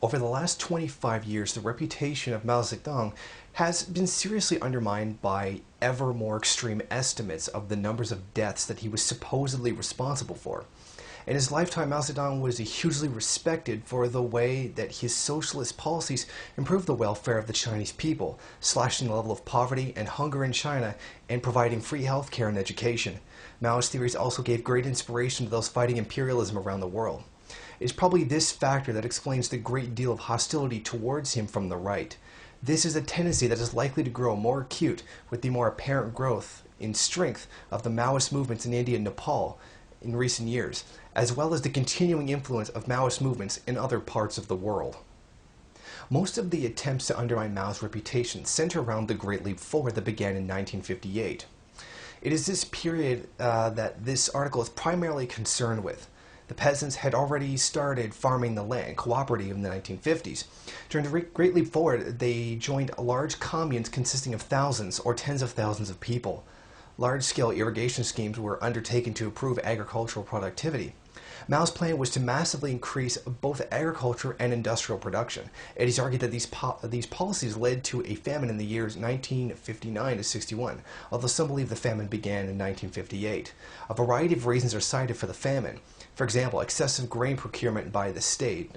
Over the last 25 years, the reputation of Mao Zedong has been seriously undermined by ever more extreme estimates of the numbers of deaths that he was supposedly responsible for. In his lifetime, Mao Zedong was hugely respected for the way that his socialist policies improved the welfare of the Chinese people, slashing the level of poverty and hunger in China, and providing free healthcare and education. Maoist theories also gave great inspiration to those fighting imperialism around the world. It is probably this factor that explains the great deal of hostility towards him from the right. This is a tendency that is likely to grow more acute with the more apparent growth in strength of the Maoist movements in India and Nepal in recent years, as well as the continuing influence of Maoist movements in other parts of the world. Most of the attempts to undermine Mao's reputation center around the Great Leap Forward that began in 1958. It is this period that this article is primarily concerned with. The peasants had already started farming the land, cooperative in the 1950s. During the Great Leap Forward, they joined large communes consisting of thousands or tens of thousands of people. Large-scale irrigation schemes were undertaken to improve agricultural productivity. Mao's plan was to massively increase both agriculture and industrial production. It is argued that these policies led to a famine in the years 1959 to 61, although some believe the famine began in 1958. A variety of reasons are cited for the famine. For example, excessive grain procurement by the state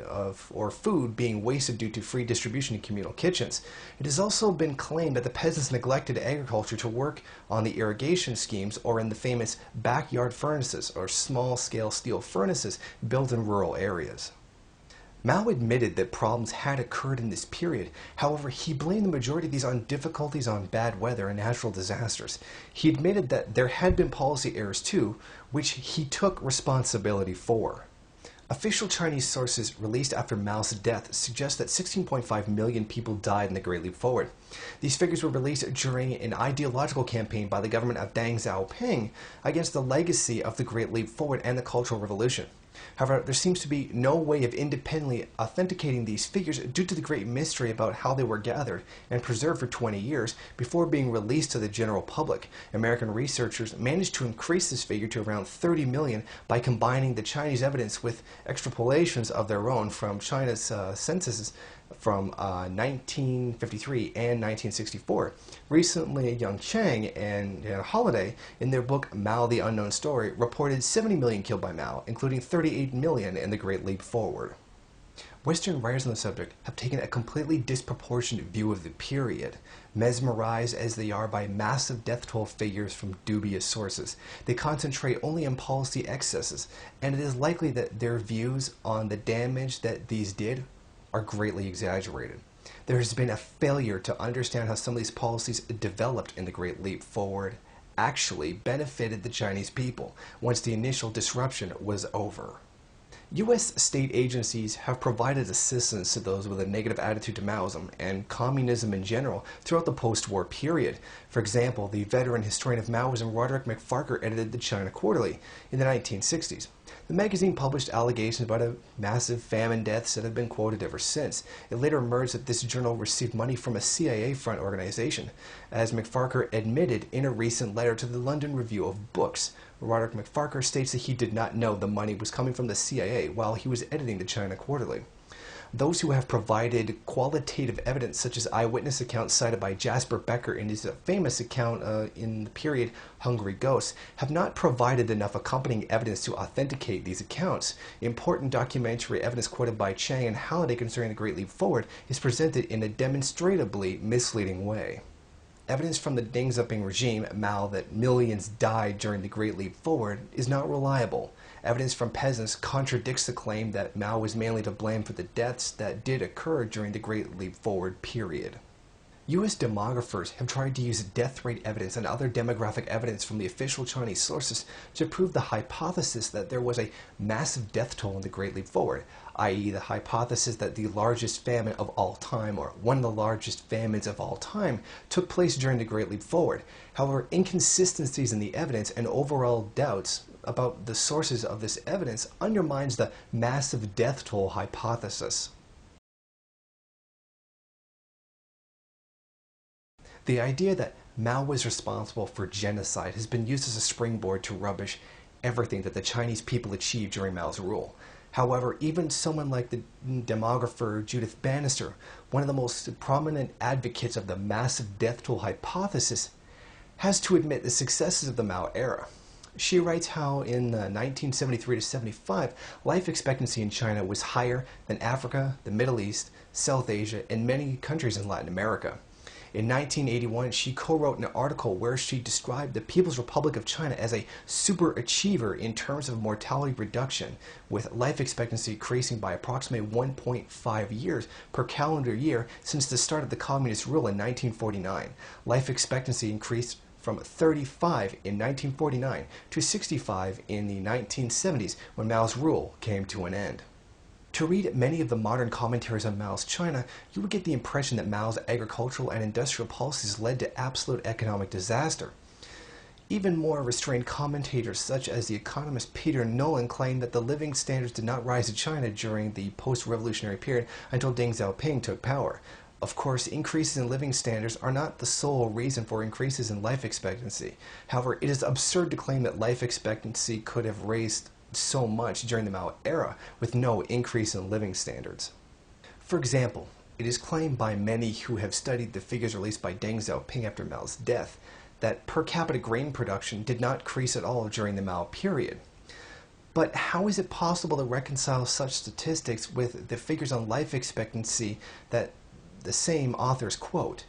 or food being wasted due to free distribution in communal kitchens. It has also been claimed that the peasants neglected agriculture to work on the irrigation schemes or in the famous backyard furnaces or small-scale steel furnaces built in rural areas. Mao admitted that problems had occurred in this period. However, he blamed the majority of these difficulties on bad weather and natural disasters. He admitted that there had been policy errors too, which he took responsibility for. Official Chinese sources released after Mao's death suggest that 16.5 million people died in the Great Leap Forward. These figures were released during an ideological campaign by the government of Deng Xiaoping against the legacy of the Great Leap Forward and the Cultural Revolution. However, there seems to be no way of independently authenticating these figures due to the great mystery about how they were gathered and preserved for 20 years before being released to the general public. American researchers managed to increase this figure to around 30 million by combining the Chinese evidence with extrapolations of their own from China's censuses from 1953 and 1964. Recently, Yang Cheng and Holiday, in their book Mao the Unknown Story, reported 70 million killed by Mao, including 38 million in the Great Leap Forward. Western writers on the subject have taken a completely disproportionate view of the period, mesmerized as they are by massive death toll figures from dubious sources. They concentrate only on policy excesses, and it is likely that their views on the damage that these did are greatly exaggerated. There has been a failure to understand how some of these policies developed in the Great Leap Forward actually benefited the Chinese people once the initial disruption was over. U.S. state agencies have provided assistance to those with a negative attitude to Maoism and communism in general throughout the post-war period. For example, the veteran historian of Maoism Roderick McFarker edited the China Quarterly in the 1960s. The magazine published allegations about a massive famine deaths that have been quoted ever since. It later emerged that this journal received money from a CIA-front organization, as McFarker admitted in a recent letter to the London Review of Books. Roderick McFarker states that he did not know the money was coming from the CIA while he was editing the China Quarterly. Those who have provided qualitative evidence, such as eyewitness accounts cited by Jasper Becker in his famous account in the period Hungry Ghosts, have not provided enough accompanying evidence to authenticate these accounts. Important documentary evidence quoted by Chang and Halliday concerning the Great Leap Forward is presented in a demonstrably misleading way. Evidence from the Deng Xiaoping regime, Mao, that millions died during the Great Leap Forward is not reliable. Evidence from peasants contradicts the claim that Mao was mainly to blame for the deaths that did occur during the Great Leap Forward period. U.S. demographers have tried to use death rate evidence and other demographic evidence from the official Chinese sources to prove the hypothesis that there was a massive death toll in the Great Leap Forward, i.e. the hypothesis that the largest famine of all time, or one of the largest famines of all time, took place during the Great Leap Forward. However, inconsistencies in the evidence and overall doubts about the sources of this evidence undermines the massive death toll hypothesis. The idea that Mao was responsible for genocide has been used as a springboard to rubbish everything that the Chinese people achieved during Mao's rule. However, even someone like the demographer Judith Bannister, one of the most prominent advocates of the massive death toll hypothesis, has to admit the successes of the Mao era. She writes how in 1973 to 75, life expectancy in China was higher than Africa, the Middle East, South Asia, and many countries in Latin America. In 1981, she co-wrote an article where she described the People's Republic of China as a superachiever in terms of mortality reduction, with life expectancy increasing by approximately 1.5 years per calendar year since the start of the communist rule in 1949. Life expectancy increased from 35 in 1949 to 65 in the 1970s when Mao's rule came to an end. To read many of the modern commentaries on Mao's China, you would get the impression that Mao's agricultural and industrial policies led to absolute economic disaster. Even more restrained commentators such as the economist Peter Nolan claim that the living standards did not rise in China during the post-revolutionary period until Deng Xiaoping took power. Of course, increases in living standards are not the sole reason for increases in life expectancy. However, it is absurd to claim that life expectancy could have raised so much during the Mao era with no increase in living standards. For example, it is claimed by many who have studied the figures released by Deng Xiaoping after Mao's death that per capita grain production did not increase at all during the Mao period. But how is it possible to reconcile such statistics with the figures on life expectancy that the same authors quote?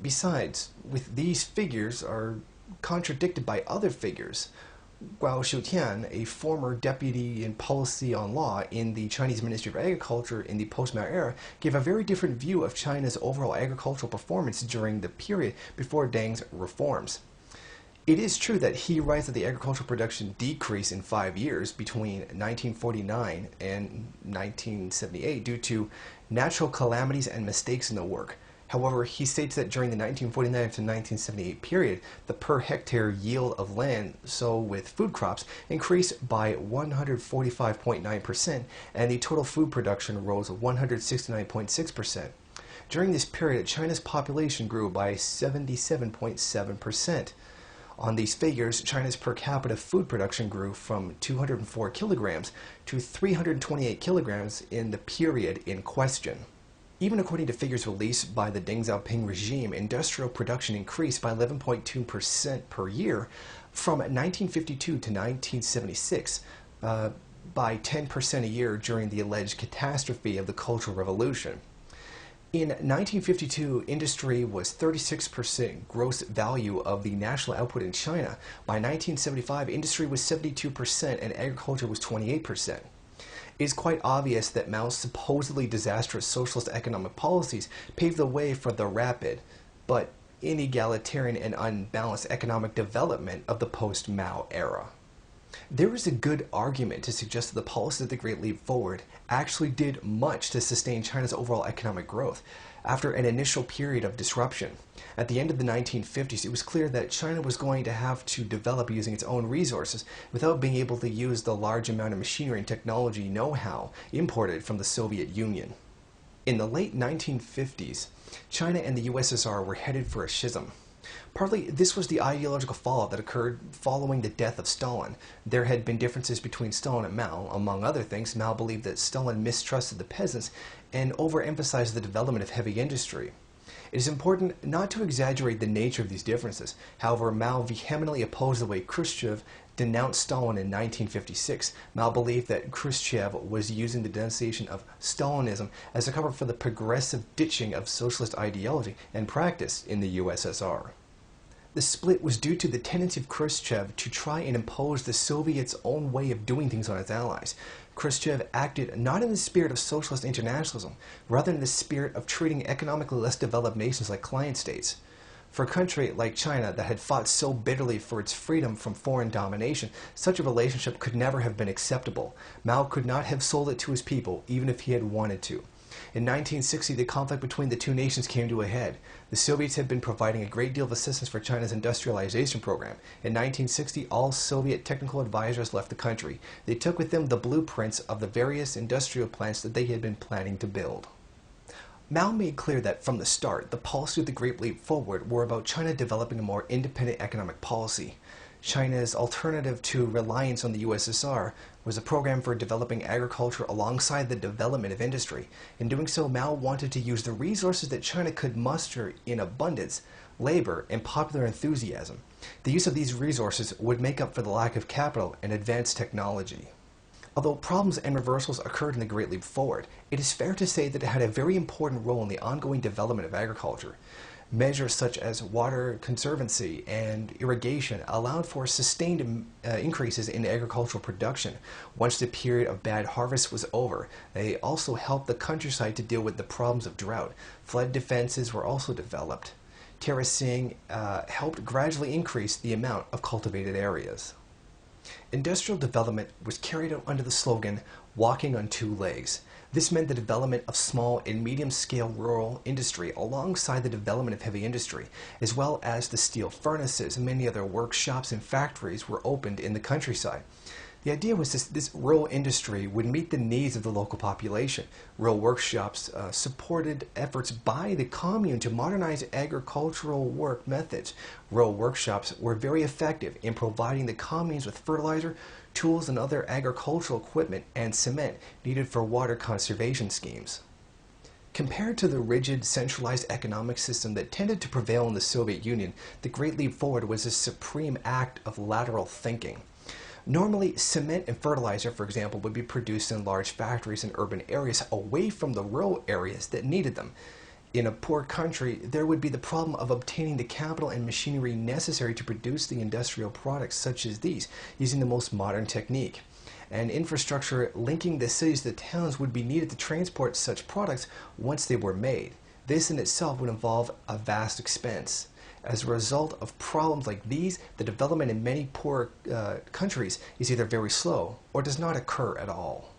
Besides, with these figures are contradicted by other figures. Guo Xiutian, a former deputy in policy on law in the Chinese Ministry of Agriculture in the post-Mao era, gave a very different view of China's overall agricultural performance during the period before Deng's reforms. It is true that he writes that the agricultural production decreased in 5 years between 1949 and 1978 due to natural calamities and mistakes in the work. However, he states that during the 1949 to 1978 period, the per hectare yield of land sown with food crops increased by 145.9%, and the total food production rose 169.6%. During this period, China's population grew by 77.7%. On these figures, China's per capita food production grew from 204 kilograms to 328 kilograms in the period in question. Even according to figures released by the Deng Xiaoping regime, industrial production increased by 11.2% per year from 1952 to 1976, by 10% a year during the alleged catastrophe of the Cultural Revolution. In 1952, industry was 36% gross value of the national output in China. By 1975, industry was 72% and agriculture was 28%. It is quite obvious that Mao's supposedly disastrous socialist economic policies paved the way for the rapid, but inegalitarian and unbalanced economic development of the post-Mao era. There is a good argument to suggest that the policies of the Great Leap Forward actually did much to sustain China's overall economic growth after an initial period of disruption. At the end of the 1950s, it was clear that China was going to have to develop using its own resources without being able to use the large amount of machinery and technology know-how imported from the Soviet Union. In the late 1950s, China and the USSR were headed for a schism. Partly, this was the ideological fallout that occurred following the death of Stalin. There had been differences between Stalin and Mao. Among other things, Mao believed that Stalin mistrusted the peasants and overemphasized the development of heavy industry. It is important not to exaggerate the nature of these differences. However, Mao vehemently opposed the way Khrushchev denounced Stalin in 1956. Mao believed that Khrushchev was using the denunciation of Stalinism as a cover for the progressive ditching of socialist ideology and practice in the USSR. The split was due to the tendency of Khrushchev to try and impose the Soviets' own way of doing things on its allies. Khrushchev acted not in the spirit of socialist internationalism, rather in the spirit of treating economically less developed nations like client states. For a country like China that had fought so bitterly for its freedom from foreign domination, such a relationship could never have been acceptable. Mao could not have sold it to his people, even if he had wanted to. In 1960, the conflict between the two nations came to a head. The Soviets had been providing a great deal of assistance for China's industrialization program. In 1960, all Soviet technical advisors left the country. They took with them the blueprints of the various industrial plants that they had been planning to build. Mao made clear that from the start, the policy of the Great Leap Forward were about China developing a more independent economic policy. China's alternative to reliance on the USSR was a program for developing agriculture alongside the development of industry. In doing so, Mao wanted to use the resources that China could muster in abundance, labor, and popular enthusiasm. The use of these resources would make up for the lack of capital and advanced technology. Although problems and reversals occurred in the Great Leap Forward, it is fair to say that it had a very important role in the ongoing development of agriculture. Measures such as water conservancy and irrigation allowed for sustained increases in agricultural production. Once the period of bad harvest was over, they also helped the countryside to deal with the problems of drought. Flood defenses were also developed. Terracing helped gradually increase the amount of cultivated areas. Industrial development was carried out under the slogan, "Walking on two legs." This meant the development of small and medium-scale rural industry alongside the development of heavy industry, as well as the steel furnaces and many other workshops and factories were opened in the countryside. The idea was this rural industry would meet the needs of the local population. Rural workshops supported efforts by the commune to modernize agricultural work methods. Rural workshops were very effective in providing the communes with fertilizer, tools, and other agricultural equipment and cement needed for water conservation schemes. Compared to the rigid, centralized economic system that tended to prevail in the Soviet Union, the Great Leap Forward was a supreme act of lateral thinking. Normally, cement and fertilizer, for example, would be produced in large factories in urban areas away from the rural areas that needed them. In a poor country, there would be the problem of obtaining the capital and machinery necessary to produce the industrial products such as these, using the most modern technique. And infrastructure linking the cities to the towns would be needed to transport such products once they were made. This in itself would involve a vast expense. As a result of problems like these, the development in many poor countries is either very slow or does not occur at all.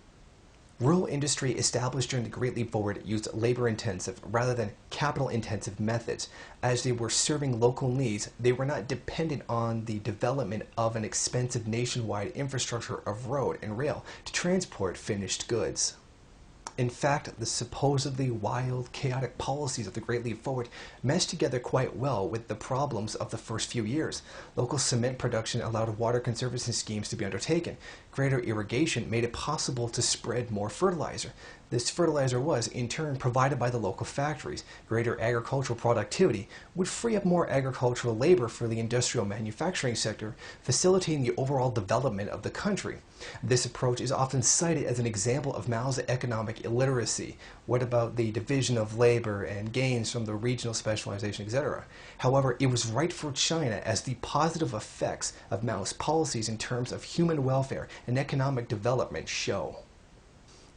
Rural industry established during the Great Leap Forward used labor-intensive rather than capital-intensive methods. As they were serving local needs, they were not dependent on the development of an expensive nationwide infrastructure of road and rail to transport finished goods. In fact, the supposedly wild, chaotic policies of the Great Leap Forward meshed together quite well with the problems of the first few years. Local cement production allowed water conservation schemes to be undertaken. Greater irrigation made it possible to spread more fertilizer. This fertilizer was, in turn, provided by the local factories. Greater agricultural productivity would free up more agricultural labor for the industrial manufacturing sector, facilitating the overall development of the country. This approach is often cited as an example of Mao's economic illiteracy. What about the division of labor and gains from the regional specialization, etc.? However, it was right for China as the positive effects of Mao's policies in terms of human welfare and economic development show.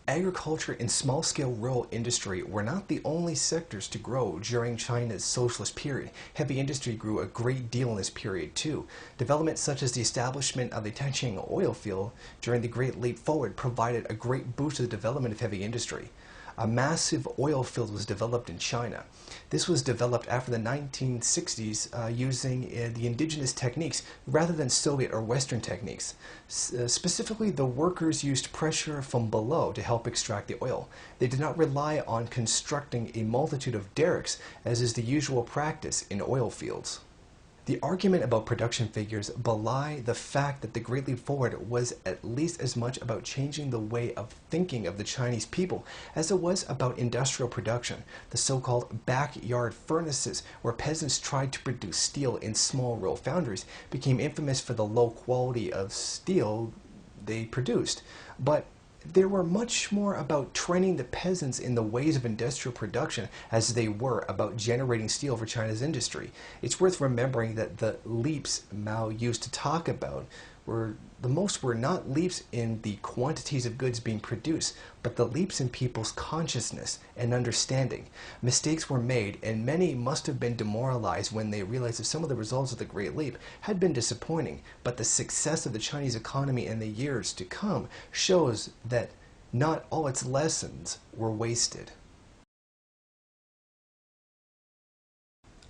Agriculture and small-scale rural industry were not the only sectors to grow during China's socialist period. Heavy industry grew a great deal in this period too. Developments such as the establishment of the Tse-tung oil field during the Great Leap Forward provided a great boost to the development of heavy industry. A massive oil field was developed in China. This was developed after the 1960s using the indigenous techniques rather than Soviet or Western techniques. Specifically, the workers used pressure from below to help extract the oil. They did not rely on constructing a multitude of derricks, as is the usual practice in oil fields. The argument about production figures belie the fact that the Great Leap Forward was at least as much about changing the way of thinking of the Chinese people as it was about industrial production. The so-called backyard furnaces, where peasants tried to produce steel in small rural foundries, became infamous for the low quality of steel they produced. But they were much more about training the peasants in the ways of industrial production as they were about generating steel for China's industry. It's worth remembering that the leaps Mao used to talk about were not leaps in the quantities of goods being produced, but the leaps in people's consciousness and understanding. Mistakes were made, and many must have been demoralized when they realized that some of the results of the Great Leap had been disappointing, but the success of the Chinese economy in the years to come shows that not all its lessons were wasted.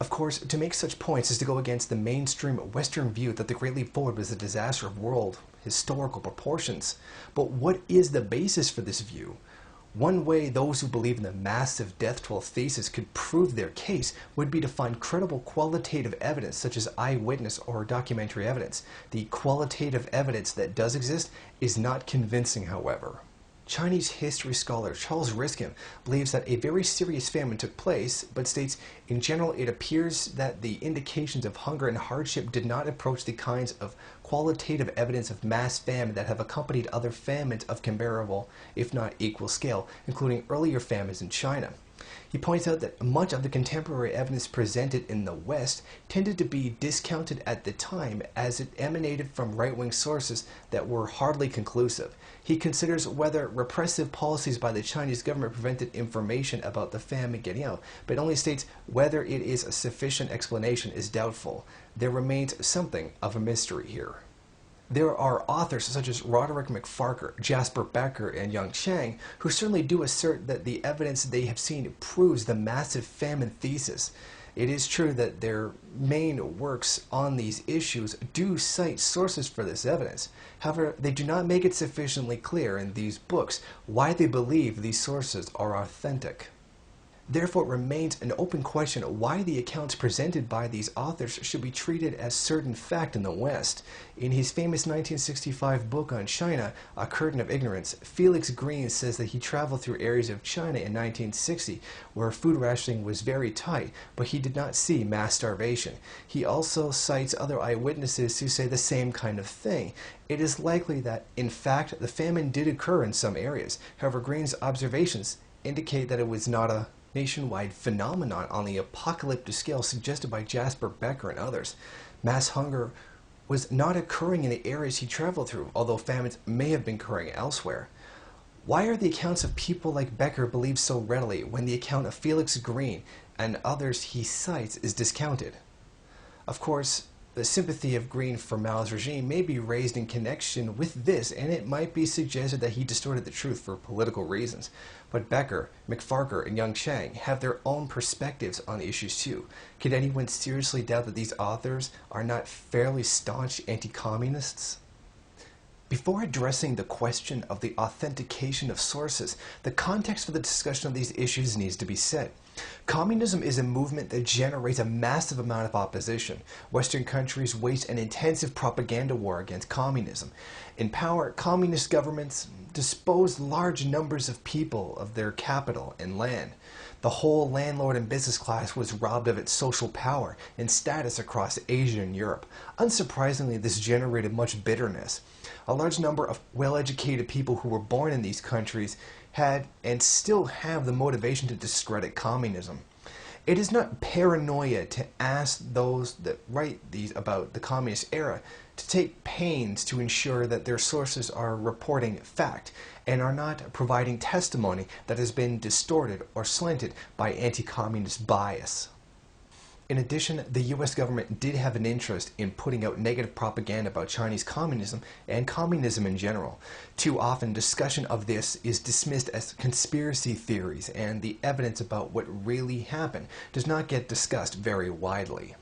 Of course, to make such points is to go against the mainstream Western view that the Great Leap Forward was a disaster of world historical proportions. But what is the basis for this view? One way those who believe in the massive death toll thesis could prove their case would be to find credible qualitative evidence, such as eyewitness or documentary evidence. The qualitative evidence that does exist is not convincing, however. Chinese history scholar Charles Riskin believes that a very serious famine took place, but states, in general, it appears that the indications of hunger and hardship did not approach the kinds of qualitative evidence of mass famine that have accompanied other famines of comparable, if not equal scale, including earlier famines in China. He points out that much of the contemporary evidence presented in the West tended to be discounted at the time as it emanated from right-wing sources that were hardly conclusive. He considers whether repressive policies by the Chinese government prevented information about the famine getting out, but only states whether it is a sufficient explanation is doubtful. There remains something of a mystery here. There are authors such as Roderick McFarquhar, Jasper Becker, and Yang Chang who certainly do assert that the evidence they have seen proves the massive famine thesis. It is true that their main works on these issues do cite sources for this evidence. However, they do not make it sufficiently clear in these books why they believe these sources are authentic. Therefore, it remains an open question why the accounts presented by these authors should be treated as certain fact in the West. In his famous 1965 book on China, A Curtain of Ignorance, Felix Green says that he traveled through areas of China in 1960 where food rationing was very tight, but he did not see mass starvation. He also cites other eyewitnesses who say the same kind of thing. It is likely that, in fact, the famine did occur in some areas. However, Green's observations indicate that it was not a nationwide phenomenon on the apocalyptic scale suggested by Jasper Becker and others. Mass hunger was not occurring in the areas he traveled through, although famines may have been occurring elsewhere. Why are the accounts of people like Becker believed so readily when the account of Felix Green and others he cites is discounted? Of course, the sympathy of Green for Mao's regime may be raised in connection with this, and it might be suggested that he distorted the truth for political reasons. But Becker, McFarquhar, and Yang Chang have their own perspectives on the issues too. Could anyone seriously doubt that these authors are not fairly staunch anti-communists? Before addressing the question of the authentication of sources, the context for the discussion of these issues needs to be set. Communism is a movement that generates a massive amount of opposition. Western countries wage an intensive propaganda war against communism. In power, communist governments dispose large numbers of people of their capital and land. The whole landlord and business class was robbed of its social power and status across Asia and Europe. Unsurprisingly, this generated much bitterness. A large number of well-educated people who were born in these countries had and still have the motivation to discredit communism. It is not paranoia to ask those that write these about the communist era to take pains to ensure that their sources are reporting fact and are not providing testimony that has been distorted or slanted by anti-communist bias. In addition, the US government did have an interest in putting out negative propaganda about Chinese communism and communism in general. Too often, discussion of this is dismissed as conspiracy theories, and the evidence about what really happened does not get discussed very widely.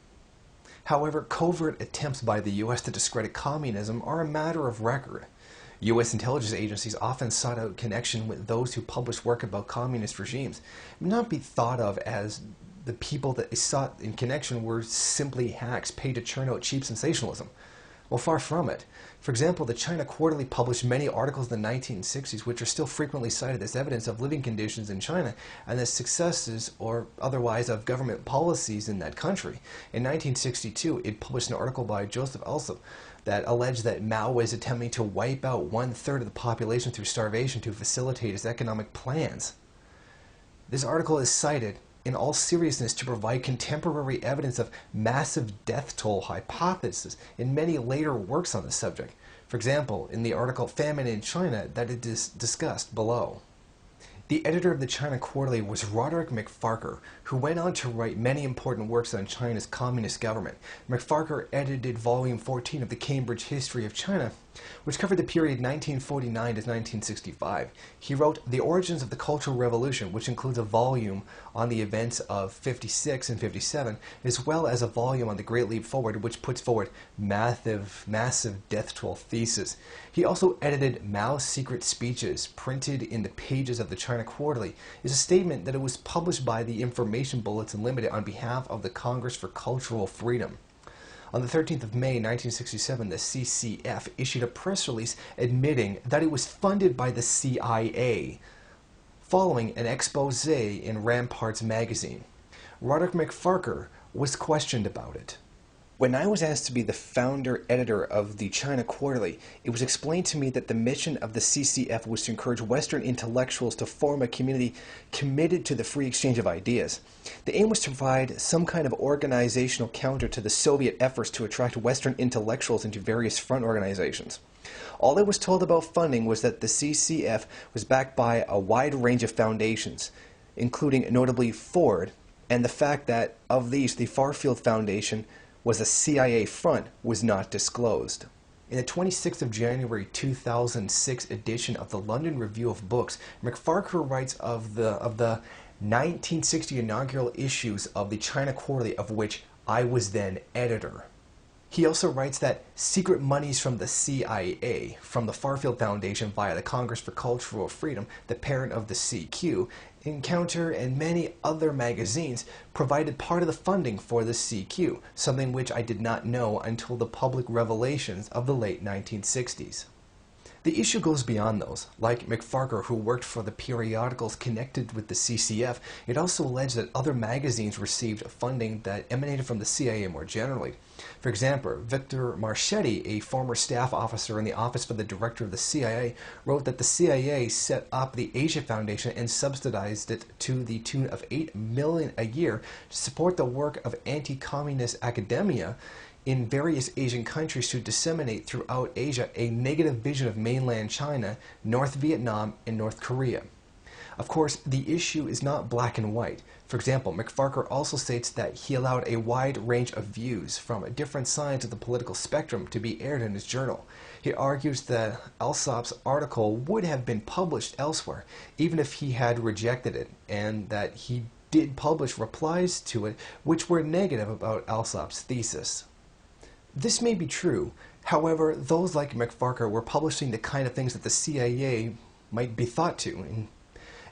However, covert attempts by the US to discredit communism are a matter of record. U.S. intelligence agencies often sought out connection with those who published work about communist regimes. It would not be thought of as the people that they sought in connection were simply hacks paid to churn out cheap sensationalism. Well, far from it. For example, the China Quarterly published many articles in the 1960s which are still frequently cited as evidence of living conditions in China and the successes or otherwise of government policies in that country. In 1962, it published an article by Joseph Alsop that alleged that Mao was attempting to wipe out 1/3 of the population through starvation to facilitate his economic plans. This article is cited in all seriousness to provide contemporary evidence of massive death toll hypothesis in many later works on the subject. For example, in the article Famine in China that it is discussed below. The editor of the China Quarterly was Roderick McFarquhar, who went on to write many important works on China's communist government. McFarquhar edited volume 14 of the Cambridge History of China, which covered the period 1949 to 1965. He wrote The Origins of the Cultural Revolution, which includes a volume on the events of 56 and 57, as well as a volume on the Great Leap Forward, which puts forward massive death toll thesis. He also edited Mao's secret speeches, printed in the pages of the China China Quarterly is a statement that it was published by the Information Bulletin Limited on behalf of the Congress for Cultural Freedom. On the 13th of May 1967, the CCF issued a press release admitting that it was funded by the CIA, following an expose in Ramparts magazine. Roderick McFarquhar was questioned about it. When I was asked to be the founder editor of the China Quarterly, it was explained to me that the mission of the CCF was to encourage Western intellectuals to form a community committed to the free exchange of ideas. The aim was to provide some kind of organizational counter to the Soviet efforts to attract Western intellectuals into various front organizations. All I was told about funding was that the CCF was backed by a wide range of foundations, including notably Ford, and the fact that, of these, the Farfield Foundation was a CIA front was not disclosed. In the 26th of January 2006 edition of the London Review of Books, McFarquhar writes of the 1960 inaugural issues of the China Quarterly, of which I was then editor. He also writes that secret monies from the CIA, from the Farfield Foundation via the Congress for Cultural Freedom, the parent of the CQ, Encounter, and many other magazines provided part of the funding for the CQ, something which I did not know until the public revelations of the late 1960s. The issue goes beyond those. Like McFarquhar, who worked for the periodicals connected with the CCF, it also alleged that other magazines received funding that emanated from the CIA more generally. For example, Victor Marchetti, a former staff officer in the office for the director of the CIA, wrote that the CIA set up the Asia Foundation and subsidized it to the tune of $8 million a year to support the work of anti-communist academia in various Asian countries to disseminate throughout Asia a negative vision of mainland China, North Vietnam, and North Korea. Of course, the issue is not black and white. For example, McFarquhar also states that he allowed a wide range of views from different sides of the political spectrum to be aired in his journal. He argues that Alsop's article would have been published elsewhere, even if he had rejected it, and that he did publish replies to it which were negative about Alsop's thesis. This may be true. However, those like McFarquhar were publishing the kind of things that the CIA might be thought to, and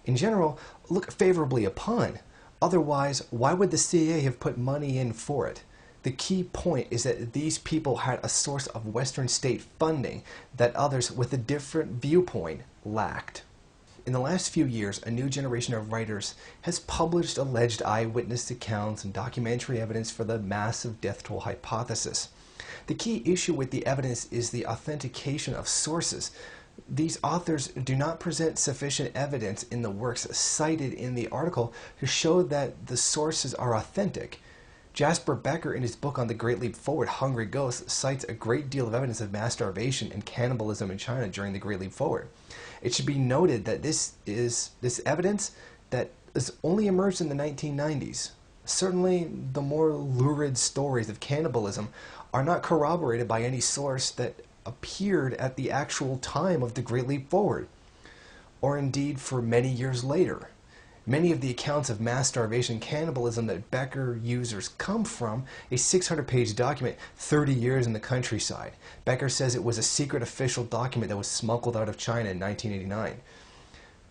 in general, look favorably upon. Otherwise, why would the CIA have put money in for it? The key point is that these people had a source of Western state funding that others with a different viewpoint lacked. In the last few years, a new generation of writers has published alleged eyewitness accounts and documentary evidence for the massive death toll hypothesis. The key issue with the evidence is the authentication of sources. These authors do not present sufficient evidence in the works cited in the article to show that the sources are authentic. Jasper Becker, in his book on the Great Leap Forward, Hungry Ghosts, cites a great deal of evidence of mass starvation and cannibalism in China during the Great Leap Forward. It should be noted that this evidence that has only emerged in the 1990s. Certainly, the more lurid stories of cannibalism are not corroborated by any source that appeared at the actual time of the Great Leap Forward, or indeed for many years later. Many of the accounts of mass starvation and cannibalism that Becker users come from a 600-page document, 30 Years in the Countryside. Becker says it was a secret official document that was smuggled out of China in 1989.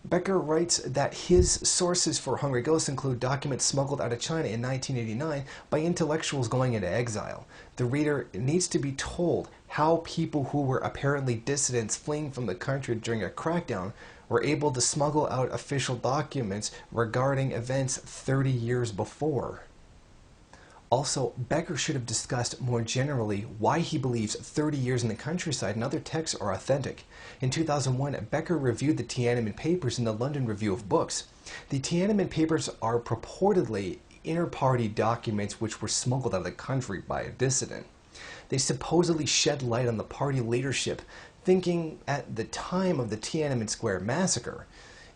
Becker writes that his sources for Hungry Ghosts include documents smuggled out of China in 1989 by intellectuals going into exile. The reader needs to be told how people who were apparently dissidents fleeing from the country during a crackdown were able to smuggle out official documents regarding events 30 years before. Also, Becker should have discussed more generally why he believes 30 Years in the Countryside and other texts are authentic. In 2001, Becker reviewed the Tiananmen Papers in the London Review of Books. The Tiananmen Papers are purportedly inter-party documents which were smuggled out of the country by a dissident. They supposedly shed light on the party leadership thinking at the time of the Tiananmen Square massacre.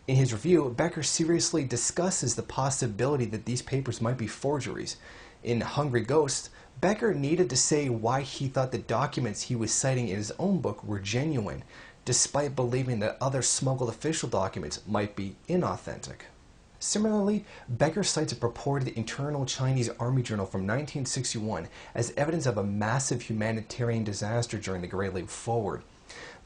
In his review, Becker seriously discusses the possibility that these papers might be forgeries. In Hungry Ghosts, Becker needed to say why he thought the documents he was citing in his own book were genuine, despite believing that other smuggled official documents might be inauthentic. Similarly, Becker cites a purported internal Chinese army journal from 1961 as evidence of a massive humanitarian disaster during the Great Leap Forward.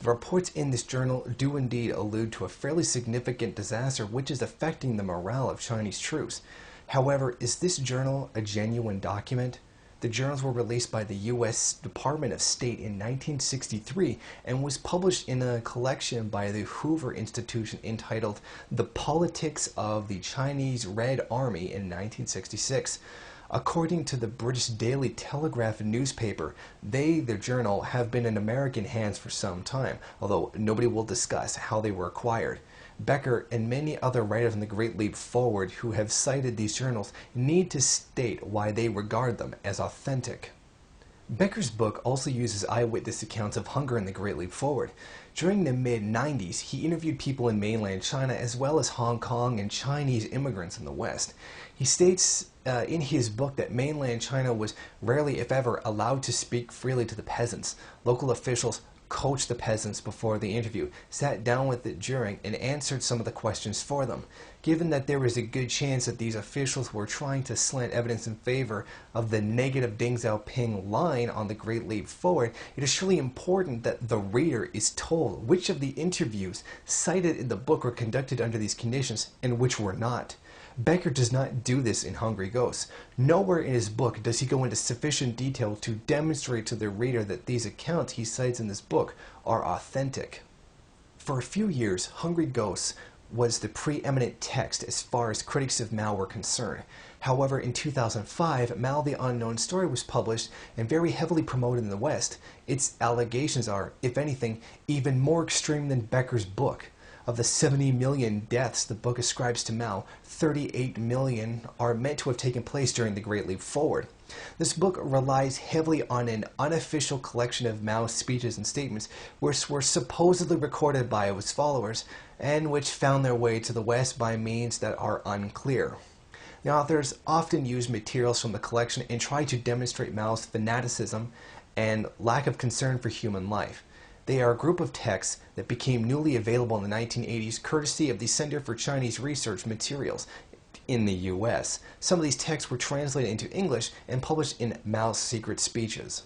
The reports in this journal do indeed allude to a fairly significant disaster which is affecting the morale of Chinese troops. However, is this journal a genuine document? The journals were released by the U.S. Department of State in 1963 and was published in a collection by the Hoover Institution entitled The Politics of the Chinese Red Army in 1966. According to the British Daily Telegraph newspaper, their journal, have been in American hands for some time, although nobody will discuss how they were acquired. Becker and many other writers in the Great Leap Forward who have cited these journals need to state why they regard them as authentic. Becker's book also uses eyewitness accounts of hunger in the Great Leap Forward. During the mid-90s, he interviewed people in mainland China as well as Hong Kong and Chinese immigrants in the West. He states in his book that mainland China was rarely, if ever, allowed to speak freely to the peasants. Local officials coached the peasants before the interview, sat down with it during, and answered some of the questions for them. Given that there was a good chance that these officials were trying to slant evidence in favor of the negative Deng Xiaoping line on the Great Leap Forward, it is surely important that the reader is told which of the interviews cited in the book were conducted under these conditions and which were not. Becker does not do this in Hungry Ghosts. Nowhere in his book does he go into sufficient detail to demonstrate to the reader that these accounts he cites in this book are authentic. For a few years, Hungry Ghosts was the preeminent text as far as critics of Mao were concerned. However, in 2005, Mao the Unknown Story was published and very heavily promoted in the West. Its allegations are, if anything, even more extreme than Becker's book. Of the 70 million deaths the book ascribes to Mao, 38 million are meant to have taken place during the Great Leap Forward. This book relies heavily on an unofficial collection of Mao's speeches and statements which were supposedly recorded by his followers and which found their way to the West by means that are unclear. The authors often use materials from the collection and try to demonstrate Mao's fanaticism and lack of concern for human life. They are a group of texts that became newly available in the 1980s courtesy of the Center for Chinese Research Materials in the U.S. Some of these texts were translated into English and published in Mao's Secret Speeches.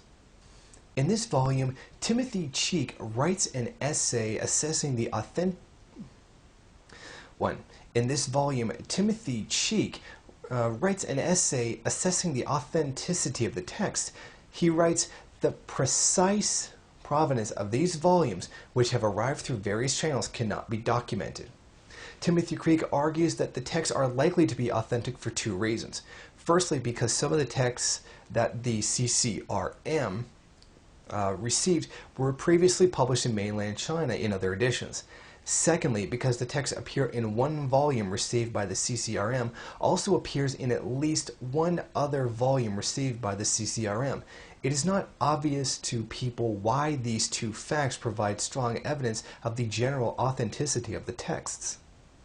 In this volume, Timothy Cheek writes an essay assessing the authenticity of the text. He writes, "The precise provenance of these volumes, which have arrived through various channels, cannot be documented." Timothy Cheek argues that the texts are likely to be authentic for two reasons. Firstly, because some of the texts that the CCRM received were previously published in mainland China in other editions. Secondly, because the text appear in one volume received by the CCRM also appears in at least one other volume received by the CCRM. It is not obvious to people why these two facts provide strong evidence of the general authenticity of the texts.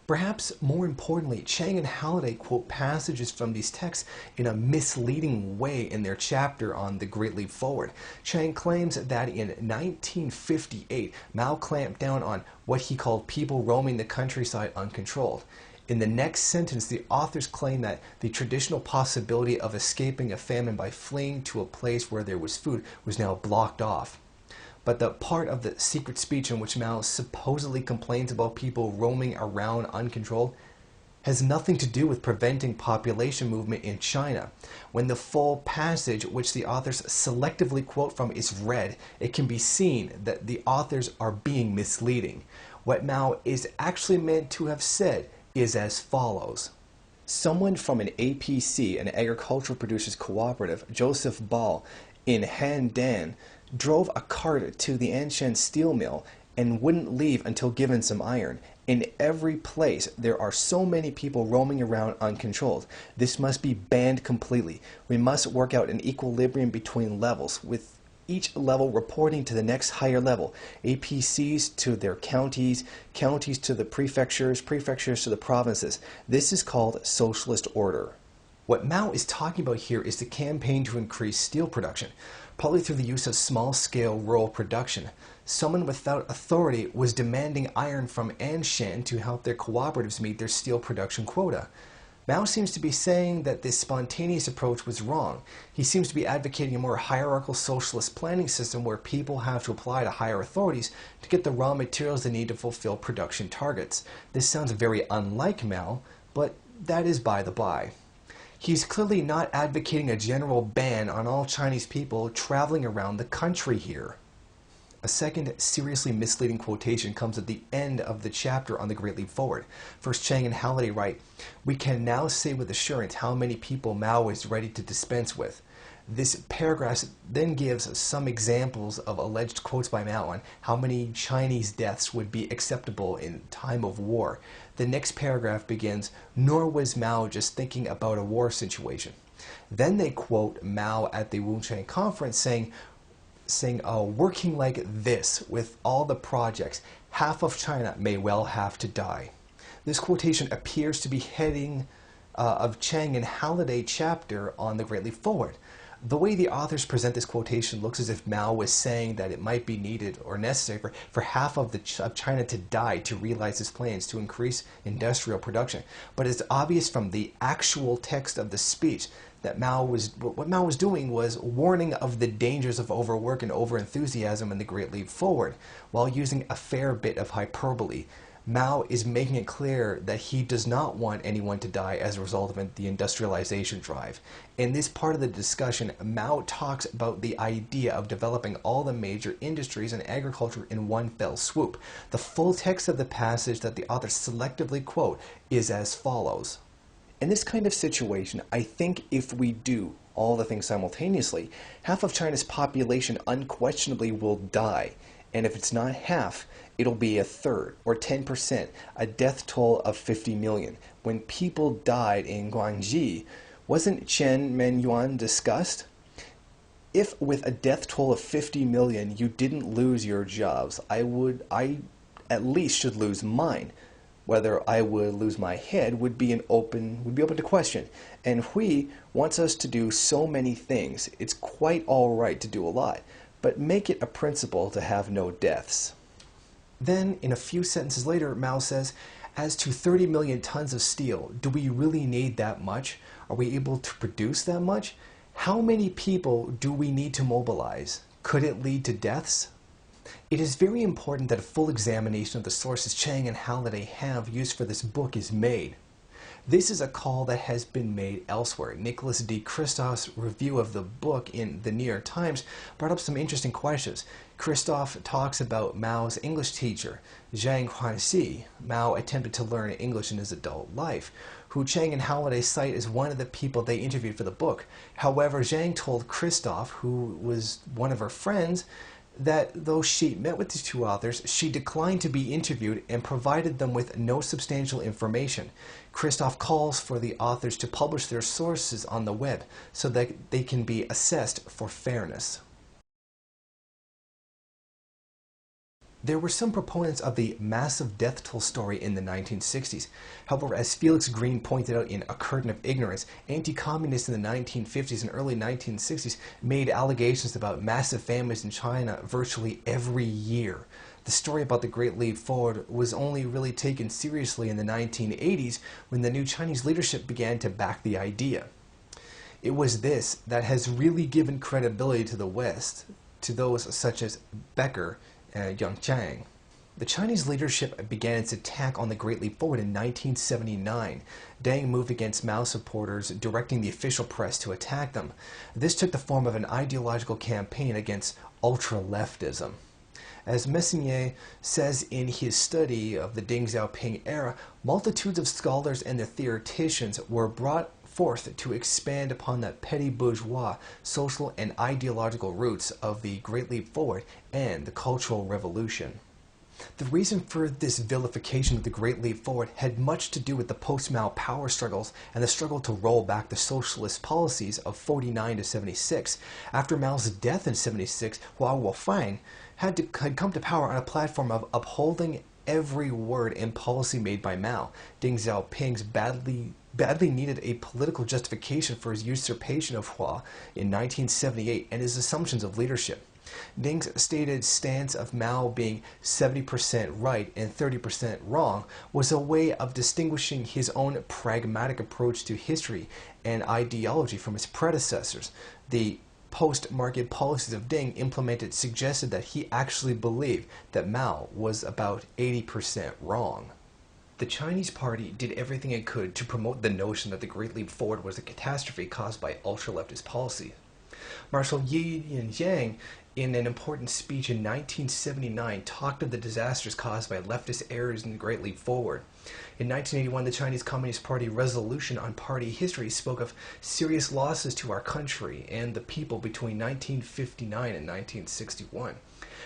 Perhaps more importantly, Chang and Halliday quote passages from these texts in a misleading way in their chapter on the Great Leap Forward. Chang claims that in 1958, Mao clamped down on what he called people roaming the countryside uncontrolled. In the next sentence, the authors claim that the traditional possibility of escaping a famine by fleeing to a place where there was food was now blocked off. But the part of the secret speech in which Mao supposedly complains about people roaming around uncontrolled has nothing to do with preventing population movement in China. When the full passage, which the authors selectively quote from, is read, it can be seen that the authors are being misleading. What Mao is actually meant to have said is as follows. Someone from an APC, an agricultural producers cooperative, Joseph Ball, in Handan, drove a cart to the Anshan steel mill and wouldn't leave until given some iron. In every place, there are so many people roaming around uncontrolled. This must be banned completely. We must work out an equilibrium between levels, with each level reporting to the next higher level. APCs to their counties, counties to the prefectures, prefectures to the provinces. This is called socialist order. What Mao is talking about here is the campaign to increase steel production. probably through the use of small-scale rural production. Someone without authority was demanding iron from Anshan to help their cooperatives meet their steel production quota. Mao seems to be saying that this spontaneous approach was wrong. He seems to be advocating a more hierarchical socialist planning system where people have to apply to higher authorities to get the raw materials they need to fulfill production targets. This sounds very unlike Mao, but that is by the by. He's clearly not advocating a general ban on all Chinese people traveling around the country here. A second seriously misleading quotation comes at the end of the chapter on the Great Leap Forward. First, Chang and Halliday write, "We can now say with assurance how many people Mao is ready to dispense with." This paragraph then gives some examples of alleged quotes by Mao on how many Chinese deaths would be acceptable in time of war. The next paragraph begins, "Nor was Mao just thinking about a war situation." Then they quote Mao at the Wuchang conference saying, "Working like this with all the projects, half of China may well have to die." This quotation appears to be heading of Chang and Halliday chapter on the Great Leap Forward. The way the authors present this quotation looks as if Mao was saying that it might be needed or necessary for half of China to die to realize his plans to increase industrial production. But it's obvious from the actual text of the speech that what Mao was doing was warning of the dangers of overwork and overenthusiasm in the Great Leap Forward, while using a fair bit of hyperbole. Mao is making it clear that he does not want anyone to die as a result of the industrialization drive. In this part of the discussion, Mao talks about the idea of developing all the major industries and agriculture in one fell swoop. The full text of the passage that the authors selectively quote is as follows. "In this kind of situation, I think if we do all the things simultaneously, half of China's population unquestionably will die. And if it's not half, it'll be a third, or 10%, a death toll of 50 million. When people died in Guangxi, wasn't Chen Menyuan discussed? If with a death toll of 50 million you didn't lose your jobs, I at least should lose mine. Whether I would lose my head would be open to question. And Hui wants us to do so many things. It's quite all right to do a lot, but make it a principle to have no deaths." Then, in a few sentences later, Mao says, "As to 30 million tons of steel, do we really need that much? Are we able to produce that much? How many people do we need to mobilize? Could it lead to deaths?" It is very important that a full examination of the sources Chang and Halliday have used for this book is made. This is a call that has been made elsewhere. Nicholas D. Christoph's review of the book in the New York Times brought up some interesting questions. Christoph talks about Mao's English teacher, Zhang Huanxi. Mao attempted to learn English in his adult life, who Chang and Halliday cite as one of the people they interviewed for the book. However, Zhang told Christoph, who was one of her friends, that though she met with the two authors, she declined to be interviewed and provided them with no substantial information. Christoph calls for the authors to publish their sources on the web so that they can be assessed for fairness. There were some proponents of the massive death toll story in the 1960s. However, as Felix Green pointed out in A Curtain of Ignorance, anti-communists in the 1950s and early 1960s made allegations about massive famines in China virtually every year. The story about the Great Leap Forward was only really taken seriously in the 1980s when the new Chinese leadership began to back the idea. It was this that has really given credibility to the West, to those such as Becker and Yang Chang. The Chinese leadership began its attack on the Great Leap Forward in 1979. Deng moved against Mao supporters, directing the official press to attack them. This took the form of an ideological campaign against ultra-leftism. As Messinier says in his study of the Deng Xiaoping era, multitudes of scholars and their theoreticians were brought forth to expand upon the petty bourgeois social and ideological roots of the Great Leap Forward and the Cultural Revolution. The reason for this vilification of the Great Leap Forward had much to do with the post-Mao power struggles and the struggle to roll back the socialist policies of 49 to 76. After Mao's death in 76, Hua Guofang had come to power on a platform of upholding every word and policy made by Mao. Deng Xiaoping's badly badly needed a political justification for his usurpation of Hua in 1978 and his assumptions of leadership. Deng's stated stance of Mao being 70% right and 30% wrong was a way of distinguishing his own pragmatic approach to history and ideology from his predecessors. The post-market policies of Deng implemented suggested that he actually believed that Mao was about 80% wrong. The Chinese party did everything it could to promote the notion that the Great Leap Forward was a catastrophe caused by ultra-leftist policy. Marshal Yi Yanjiang, in an important speech in 1979, talked of the disasters caused by leftist errors in the Great Leap Forward. In 1981, the Chinese Communist Party resolution on party history spoke of serious losses to our country and the people between 1959 and 1961.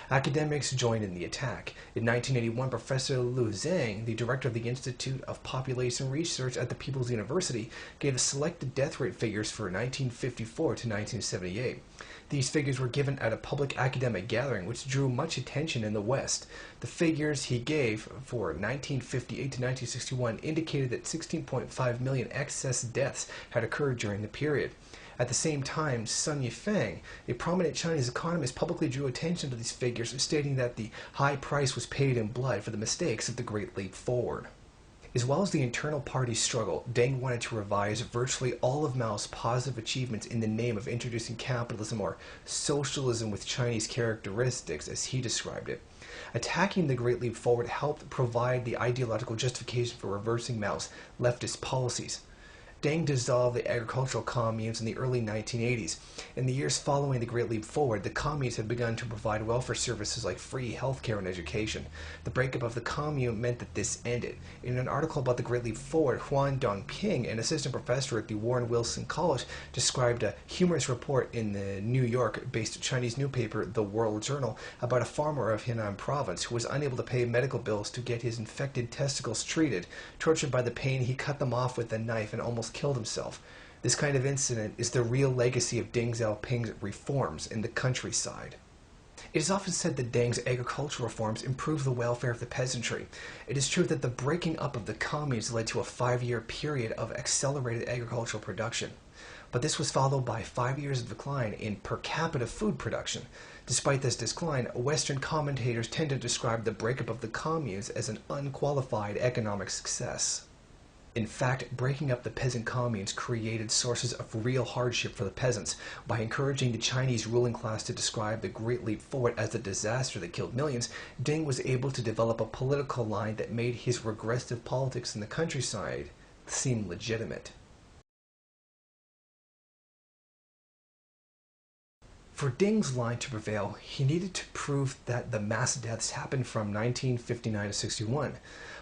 Academics joined in the attack. In 1981, Professor Liu Zhang, the director of the Institute of Population Research at the People's University, gave selected death rate figures for 1954 to 1978. These figures were given at a public academic gathering, which drew much attention in the West. The figures he gave for 1958 to 1961 indicated that 16.5 million excess deaths had occurred during the period. At the same time, Sun Yifeng, a prominent Chinese economist, publicly drew attention to these figures, stating that the high price was paid in blood for the mistakes of the Great Leap Forward. As well as the internal party struggle, Deng wanted to revise virtually all of Mao's positive achievements in the name of introducing capitalism or socialism with Chinese characteristics, as he described it. Attacking the Great Leap Forward helped provide the ideological justification for reversing Mao's leftist policies. Deng dissolved the agricultural communes in the early 1980s. In the years following the Great Leap Forward, the communes had begun to provide welfare services like free healthcare and education. The breakup of the commune meant that this ended. In an article about the Great Leap Forward, Huan Dongping, an assistant professor at the Warren Wilson College, described a humorous report in the New York-based Chinese newspaper The World Journal about a farmer of Henan province who was unable to pay medical bills to get his infected testicles treated. Tortured by the pain, he cut them off with a knife and almost killed himself. This kind of incident is the real legacy of Deng Xiaoping's reforms in the countryside. It is often said that Deng's agricultural reforms improved the welfare of the peasantry. It is true that the breaking up of the communes led to a 5-year period of accelerated agricultural production. But this was followed by 5 years of decline in per capita food production. Despite this decline, Western commentators tend to describe the breakup of the communes as an unqualified economic success. In fact, breaking up the peasant communes created sources of real hardship for the peasants. By encouraging the Chinese ruling class to describe the Great Leap Forward as a disaster that killed millions, Deng was able to develop a political line that made his regressive politics in the countryside seem legitimate. For Deng's line to prevail, he needed to prove that the mass deaths happened from 1959 to 61,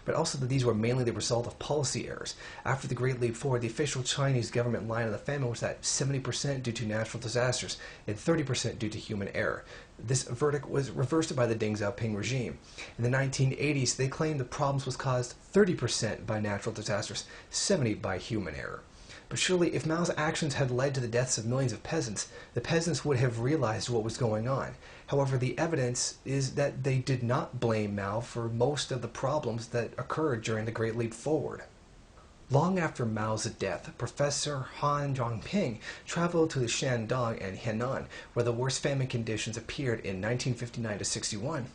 but also that these were mainly the result of policy errors. After the Great Leap Forward, the official Chinese government line on the famine was that 70% due to natural disasters and 30% due to human error. This verdict was reversed by the Deng Xiaoping regime. In the 1980s, they claimed the problems was caused 30% by natural disasters, 70% by human error. But surely, if Mao's actions had led to the deaths of millions of peasants, the peasants would have realized what was going on. However, the evidence is that they did not blame Mao for most of the problems that occurred during the Great Leap Forward. Long after Mao's death, Professor Han Dongping traveled to the Shandong and Henan, where the worst famine conditions appeared in 1959 to 61.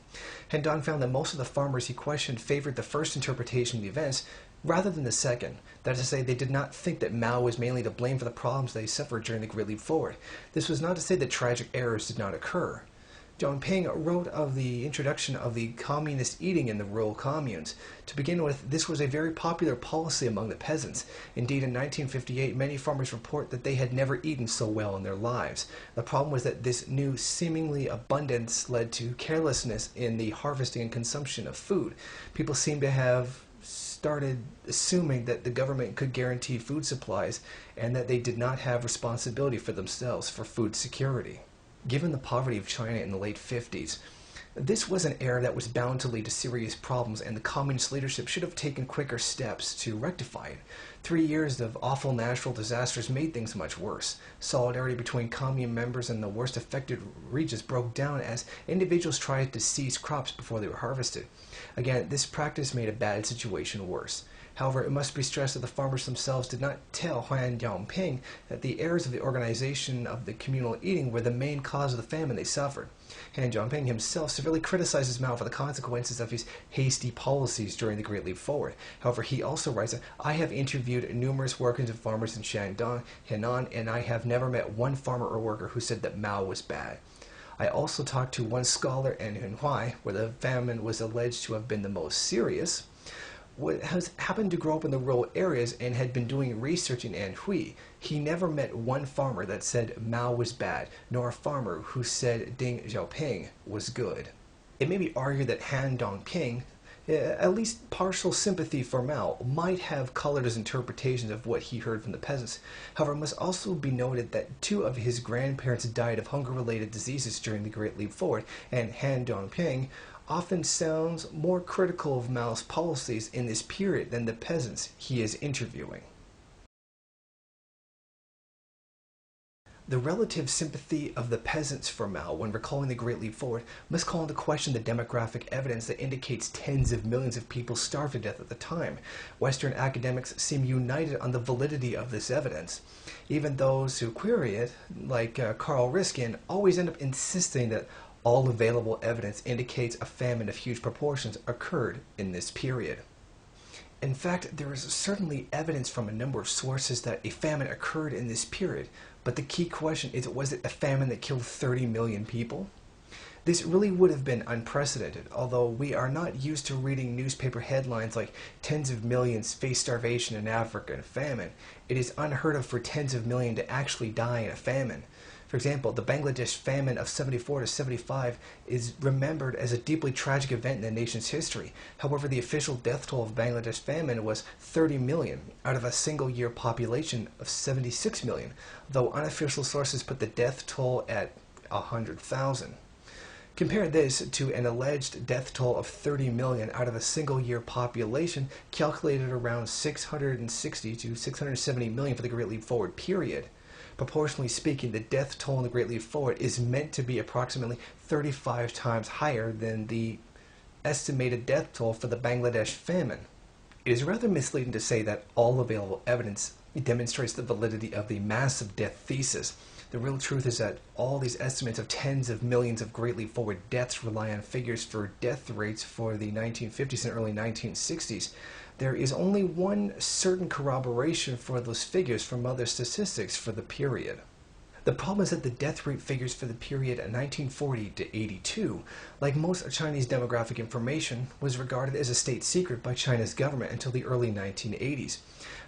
Hendong found that most of the farmers he questioned favored the first interpretation of the events rather than the second. That is to say, they did not think that Mao was mainly to blame for the problems they suffered during the Great Leap Forward. This was not to say that tragic errors did not occur. Dongping wrote of the introduction of the communist eating in the rural communes. To begin with, this was a very popular policy among the peasants. Indeed, in 1958, many farmers report that they had never eaten so well in their lives. The problem was that this new seemingly abundance led to carelessness in the harvesting and consumption of food. People seem to have started assuming that the government could guarantee food supplies and that they did not have responsibility for themselves for food security. Given the poverty of China in the late 50s, this was an error that was bound to lead to serious problems, and the communist leadership should have taken quicker steps to rectify it. 3 years of awful natural disasters made things much worse. Solidarity between commune members and the worst affected regions broke down as individuals tried to seize crops before they were harvested. Again, this practice made a bad situation worse. However, it must be stressed that the farmers themselves did not tell Han Xiaoping that the errors of the organization of the communal eating were the main cause of the famine they suffered. Han Xiaoping himself severely criticizes Mao for the consequences of his hasty policies during the Great Leap Forward. However, he also writes that, "I have interviewed numerous workers and farmers in Shandong, Henan, and I have never met one farmer or worker who said that Mao was bad. I also talked to one scholar in Hunhai, where the famine was alleged to have been the most serious, has happened to grow up in the rural areas and had been doing research in Anhui. He never met one farmer that said Mao was bad, nor a farmer who said Deng Xiaoping was good." It may be argued that Han Dongping, at least partial sympathy for Mao, might have colored his interpretations of what he heard from the peasants. However, it must also be noted that two of his grandparents died of hunger-related diseases during the Great Leap Forward, and Han Dongping often sounds more critical of Mao's policies in this period than the peasants he is interviewing. The relative sympathy of the peasants for Mao when recalling the Great Leap Forward must call into question the demographic evidence that indicates tens of millions of people starved to death at the time. Western academics seem united on the validity of this evidence. Even those who query it, like Carl Riskin, always end up insisting that all available evidence indicates a famine of huge proportions occurred in this period. In fact, there is certainly evidence from a number of sources that a famine occurred in this period, but the key question is, was it a famine that killed 30 million people? This really would have been unprecedented, although we are not used to reading newspaper headlines like "tens of millions face starvation in Africa and famine." It is unheard of for tens of millions to actually die in a famine. For example, the Bangladesh famine of 74 to 75 is remembered as a deeply tragic event in the nation's history. However, the official death toll of Bangladesh famine was 30 million out of a single-year population of 76 million, though unofficial sources put the death toll at 100,000. Compare this to an alleged death toll of 30 million out of a single-year population calculated around 660 to 670 million for the Great Leap Forward period. Proportionally speaking, the death toll in the Great Leap Forward is meant to be approximately 35 times higher than the estimated death toll for the Bangladesh famine. It is rather misleading to say that all available evidence demonstrates the validity of the massive death thesis. The real truth is that all these estimates of tens of millions of Great Leap Forward deaths rely on figures for death rates for the 1950s and early 1960s. There is only one certain corroboration for those figures from other statistics for the period. The problem is that the death rate figures for the period 1940 to 82, like most Chinese demographic information, was regarded as a state secret by China's government until the early 1980s.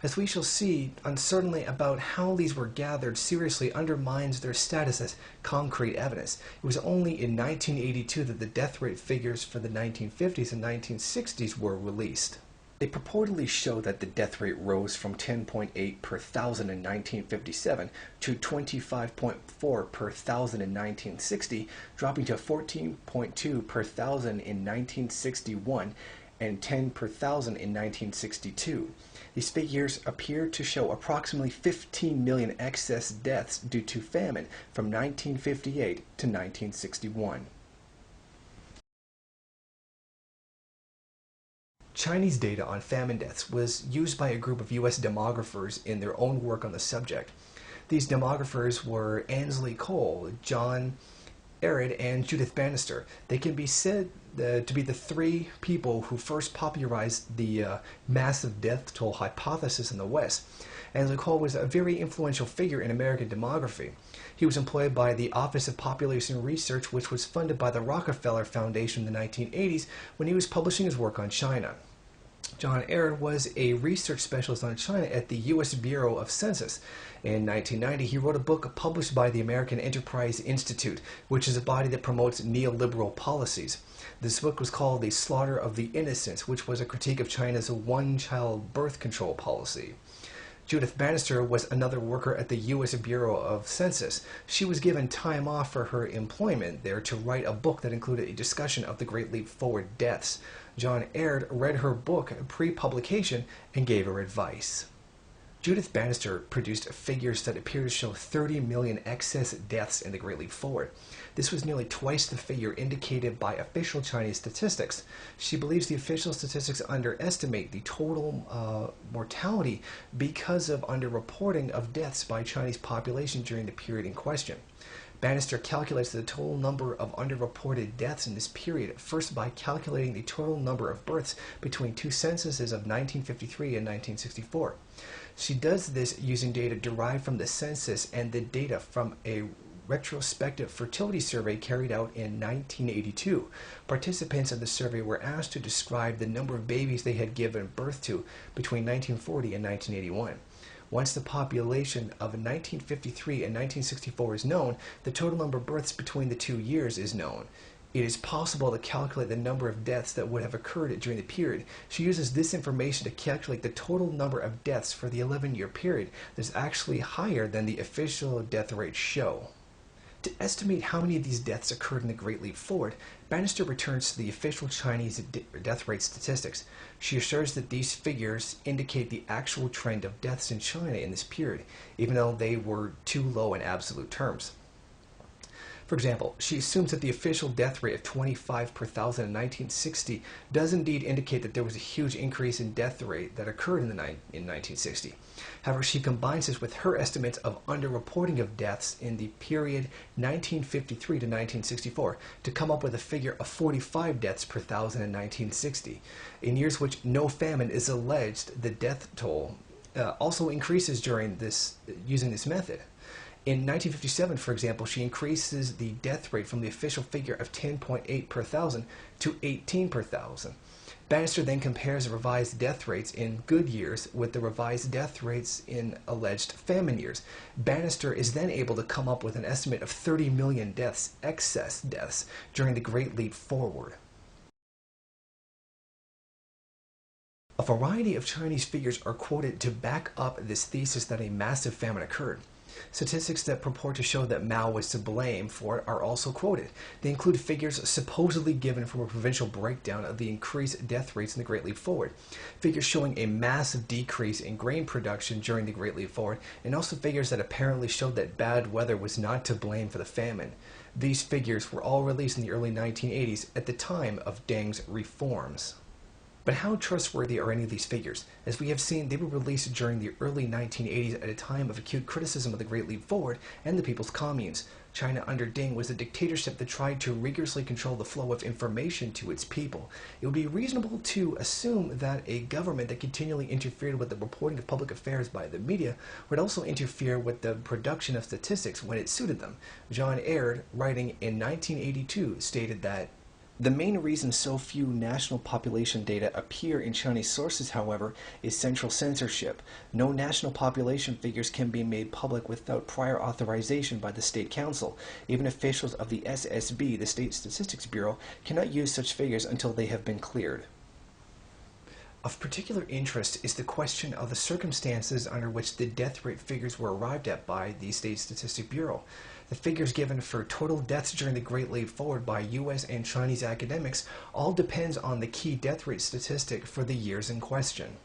As we shall see, uncertainty about how these were gathered seriously undermines their status as concrete evidence. It was only in 1982 that the death rate figures for the 1950s and 1960s were released. They purportedly show that the death rate rose from 10.8 per thousand in 1957 to 25.4 per thousand in 1960, dropping to 14.2 per thousand in 1961 and 10 per thousand in 1962. These figures appear to show approximately 15 million excess deaths due to famine from 1958 to 1961. Chinese data on famine deaths was used by a group of U.S. demographers in their own work on the subject. These demographers were Ansley Cole, John Arid, and Judith Bannister. They can be said to be the three people who first popularized the massive death toll hypothesis in the West. Ansley Cole was a very influential figure in American demography. He was employed by the Office of Population Research, which was funded by the Rockefeller Foundation in the 1980s when he was publishing his work on China. John Arid was a research specialist on China at the U.S. Bureau of Census. In 1990, he wrote a book published by the American Enterprise Institute, which is a body that promotes neoliberal policies. This book was called The Slaughter of the Innocents, which was a critique of China's one-child birth control policy. Judith Bannister was another worker at the U.S. Bureau of Census. She was given time off for her employment there to write a book that included a discussion of the Great Leap Forward deaths. John Arid read her book pre-publication and gave her advice. Judith Bannister produced figures that appear to show 30 million excess deaths in the Great Leap Forward. This was nearly twice the figure indicated by official Chinese statistics. She believes the official statistics underestimate the total mortality because of underreporting of deaths by Chinese population during the period in question. Bannister calculates the total number of underreported deaths in this period, first by calculating the total number of births between two censuses of 1953 and 1964. She does this using data derived from the census and the data from a retrospective fertility survey carried out in 1982. Participants in the survey were asked to describe the number of babies they had given birth to between 1940 and 1981. Once the population of 1953 and 1964 is known, the total number of births between the 2 years is known. It is possible to calculate the number of deaths that would have occurred during the period. She uses this information to calculate the total number of deaths for the 11-year period that is actually higher than the official death rates show. To estimate how many of these deaths occurred in the Great Leap Forward, Bannister returns to the official Chinese death rate statistics. She assures that these figures indicate the actual trend of deaths in China in this period, even though they were too low in absolute terms. For example, she assumes that the official death rate of 25 per thousand in 1960 does indeed indicate that there was a huge increase in death rate that occurred in 1960. However, she combines this with her estimates of underreporting of deaths in the period 1953 to 1964 to come up with a figure of 45 deaths per thousand in 1960. In years which no famine is alleged, the death toll also increases during using this method. In 1957, for example, she increases the death rate from the official figure of 10.8 per thousand to 18 per thousand. Bannister then compares the revised death rates in good years with the revised death rates in alleged famine years. Bannister is then able to come up with an estimate of 30 million deaths, excess deaths, during the Great Leap Forward. A variety of Chinese figures are quoted to back up this thesis that a massive famine occurred. Statistics that purport to show that Mao was to blame for it are also quoted. They include figures supposedly given from a provincial breakdown of the increased death rates in the Great Leap Forward, figures showing a massive decrease in grain production during the Great Leap Forward, and also figures that apparently showed that bad weather was not to blame for the famine. These figures were all released in the early 1980s at the time of Deng's reforms. But how trustworthy are any of these figures? As we have seen, they were released during the early 1980s at a time of acute criticism of the Great Leap Forward and the People's Communes. China under Deng was a dictatorship that tried to rigorously control the flow of information to its people. It would be reasonable to assume that a government that continually interfered with the reporting of public affairs by the media would also interfere with the production of statistics when it suited them. John Aird, writing in 1982, stated that the main reason so few national population data appear in Chinese sources, however, is central censorship. No national population figures can be made public without prior authorization by the State Council. Even officials of the SSB, the State Statistics Bureau, cannot use such figures until they have been cleared. Of particular interest is the question of the circumstances under which the death rate figures were arrived at by the State Statistics Bureau. The figures given for total deaths during the Great Leap Forward by U.S. and Chinese academics all depends on the key death rate statistic for the years in question.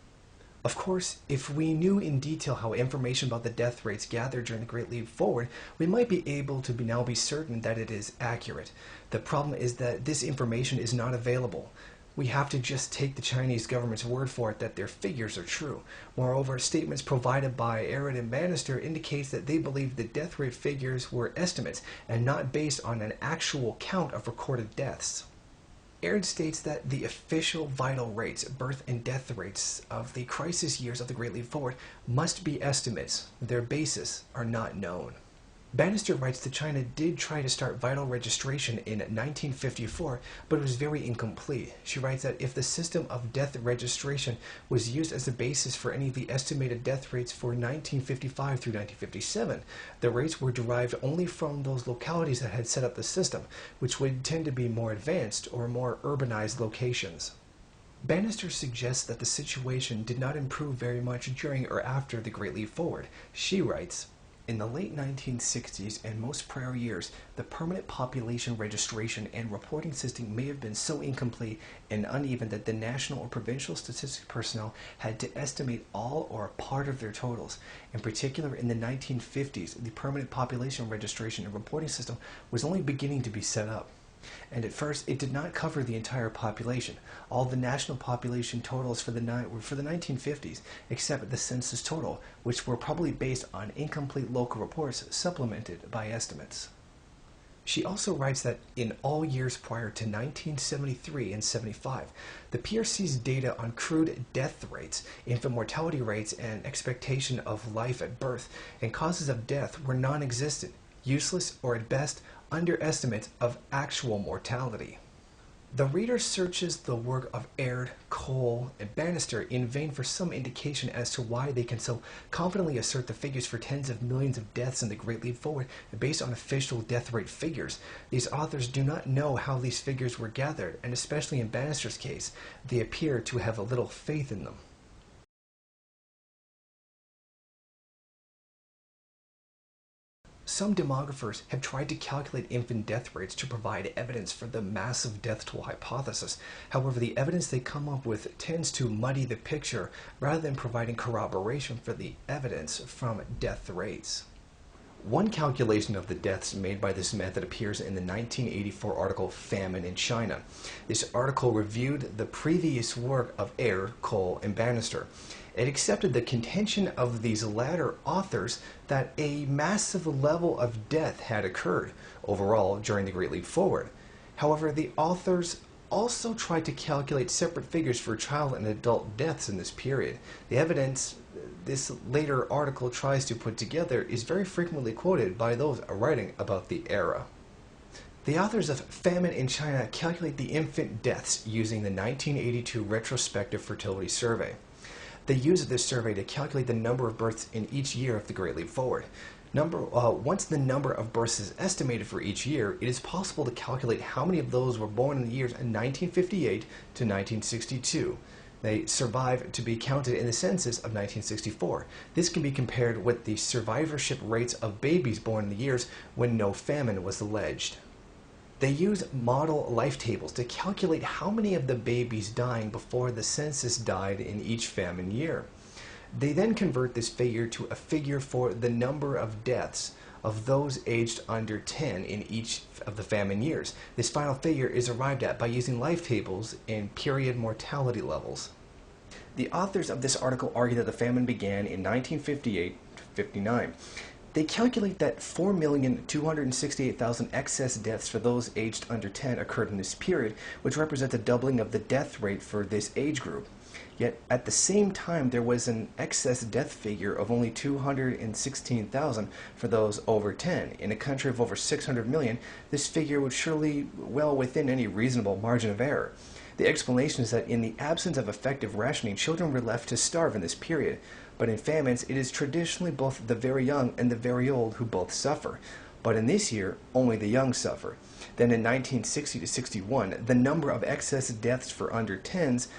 Of course, if we knew in detail how information about the death rates gathered during the Great Leap Forward, we might be able to now be certain that it is accurate. The problem is that this information is not available. We have to just take the Chinese government's word for it that their figures are true. Moreover, statements provided by Aird and Bannister indicates that they believe the death rate figures were estimates and not based on an actual count of recorded deaths. Aird states that the official vital rates, birth and death rates of the crisis years of the Great Leap Forward must be estimates. Their bases are not known. Bannister writes that China did try to start vital registration in 1954, but it was very incomplete. She writes that if the system of death registration was used as a basis for any of the estimated death rates for 1955 through 1957, the rates were derived only from those localities that had set up the system, which would tend to be more advanced or more urbanized locations. Bannister suggests that the situation did not improve very much during or after the Great Leap Forward. She writes, In the late 1960s and most prior years, the permanent population registration and reporting system may have been so incomplete and uneven that the national or provincial statistics personnel had to estimate all or a part of their totals. In particular, in the 1950s, the permanent population registration and reporting system was only beginning to be set up. And at first, it did not cover the entire population. All the national population totals were for the 1950s, except the census total, which were probably based on incomplete local reports supplemented by estimates. She also writes that in all years prior to 1973 and 75, the PRC's data on crude death rates, infant mortality rates, and expectation of life at birth and causes of death were non-existent, useless, or at best, underestimates of actual mortality. The reader searches the work of Aird, Cole, and Bannister in vain for some indication as to why they can so confidently assert the figures for tens of millions of deaths in the Great Leap Forward based on official death rate figures. These authors do not know how these figures were gathered, and especially in Bannister's case, they appear to have a little faith in them. Some demographers have tried to calculate infant death rates to provide evidence for the massive death toll hypothesis. However, the evidence they come up with tends to muddy the picture rather than providing corroboration for the evidence from death rates. One calculation of the deaths made by this method appears in the 1984 article Famine in China. This article reviewed the previous work of Aird, Cole, and Bannister. It accepted the contention of these latter authors that a massive level of death had occurred overall during the Great Leap Forward. However, the authors also tried to calculate separate figures for child and adult deaths in this period. The evidence this later article tries to put together is very frequently quoted by those writing about the era. The authors of Famine in China calculate the infant deaths using the 1982 retrospective fertility survey. They use this survey to calculate the number of births in each year of the Great Leap Forward. Once the number of births is estimated for each year, it is possible to calculate how many of those were born in the years 1958 to 1962. They survive to be counted in the census of 1964. This can be compared with the survivorship rates of babies born in the years when no famine was alleged. They use model life tables to calculate how many of the babies dying before the census died in each famine year. They then convert this figure to a figure for the number of deaths of those aged under 10 in each of the famine years. This final figure is arrived at by using life tables and period mortality levels. The authors of this article argue that the famine began in 1958-59. They calculate that 4,268,000 excess deaths for those aged under 10 occurred in this period, which represents a doubling of the death rate for this age group. Yet, at the same time, there was an excess death figure of only 216,000 for those over 10. In a country of over 600 million, this figure would surely well within any reasonable margin of error. The explanation is that in the absence of effective rationing, children were left to starve in this period. But in famines, it is traditionally both the very young and the very old who both suffer. But in this year, only the young suffer. Then in 1960 to 61, the number of excess deaths for under 10s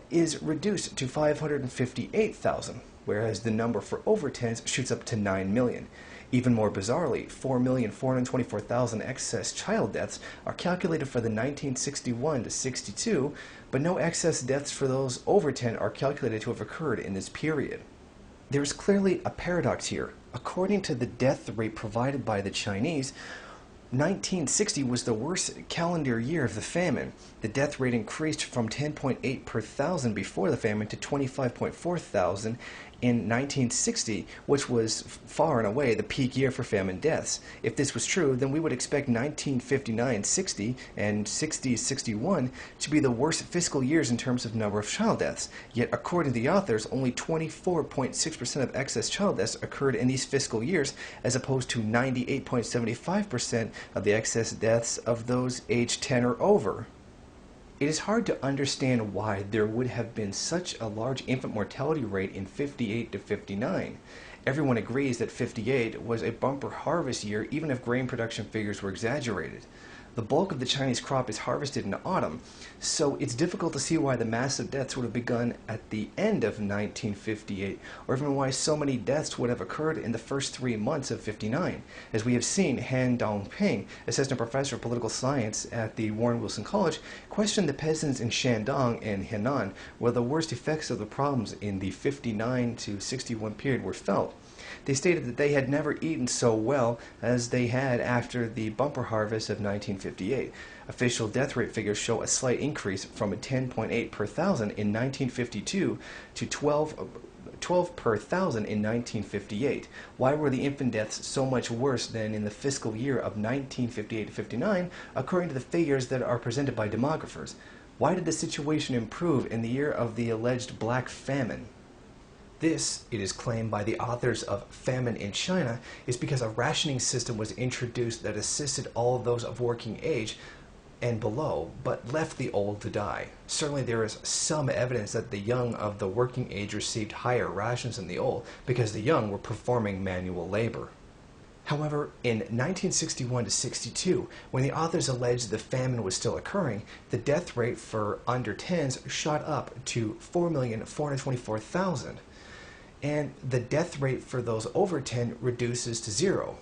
is reduced to 558,000, whereas the number for over 10s shoots up to 9 million. Even more bizarrely, 4,424,000 excess child deaths are calculated for the 1961 to 62, but no excess deaths for those over 10 are calculated to have occurred in this period. There is clearly a paradox here. According to the death rate provided by the Chinese, 1960 was the worst calendar year of the famine. The death rate increased from 10.8 per thousand before the famine to 25.4 thousand in 1960, which was far and away the peak year for famine deaths. If this was true, then we would expect 1959-60 and 60-61 to be the worst fiscal years in terms of number of child deaths. Yet, according to the authors, only 24.6% of excess child deaths occurred in these fiscal years, as opposed to 98.75% of the excess deaths of those aged 10 or over. It is hard to understand why there would have been such a large infant mortality rate in 58 to 59. Everyone agrees that 58 was a bumper harvest year, even if grain production figures were exaggerated. The bulk of the Chinese crop is harvested in autumn, so it's difficult to see why the massive deaths would have begun at the end of 1958, or even why so many deaths would have occurred in the first 3 months of 59. As we have seen, Han Dongping, assistant professor of political science at the Warren Wilson College, questioned the peasants in Shandong and Henan where the worst effects of the problems in the 59 to 61 period were felt. They stated that they had never eaten so well as they had after the bumper harvest of 1958. Official death rate figures show a slight increase from 10.8 per thousand in 1952 to 12 per thousand in 1958. Why were the infant deaths so much worse than in the fiscal year of 1958 to 59, according to the figures that are presented by demographers? Why did the situation improve in the year of the alleged Black Famine? This, it is claimed by the authors of Famine in China, is because a rationing system was introduced that assisted all those of working age and below, but left the old to die. Certainly there is some evidence that the young of the working age received higher rations than the old, because the young were performing manual labor. However, in 1961 to 62, when the authors alleged the famine was still occurring, the death rate for under 10s shot up to 4,424,000. And the death rate for those over 10 reduces to 0.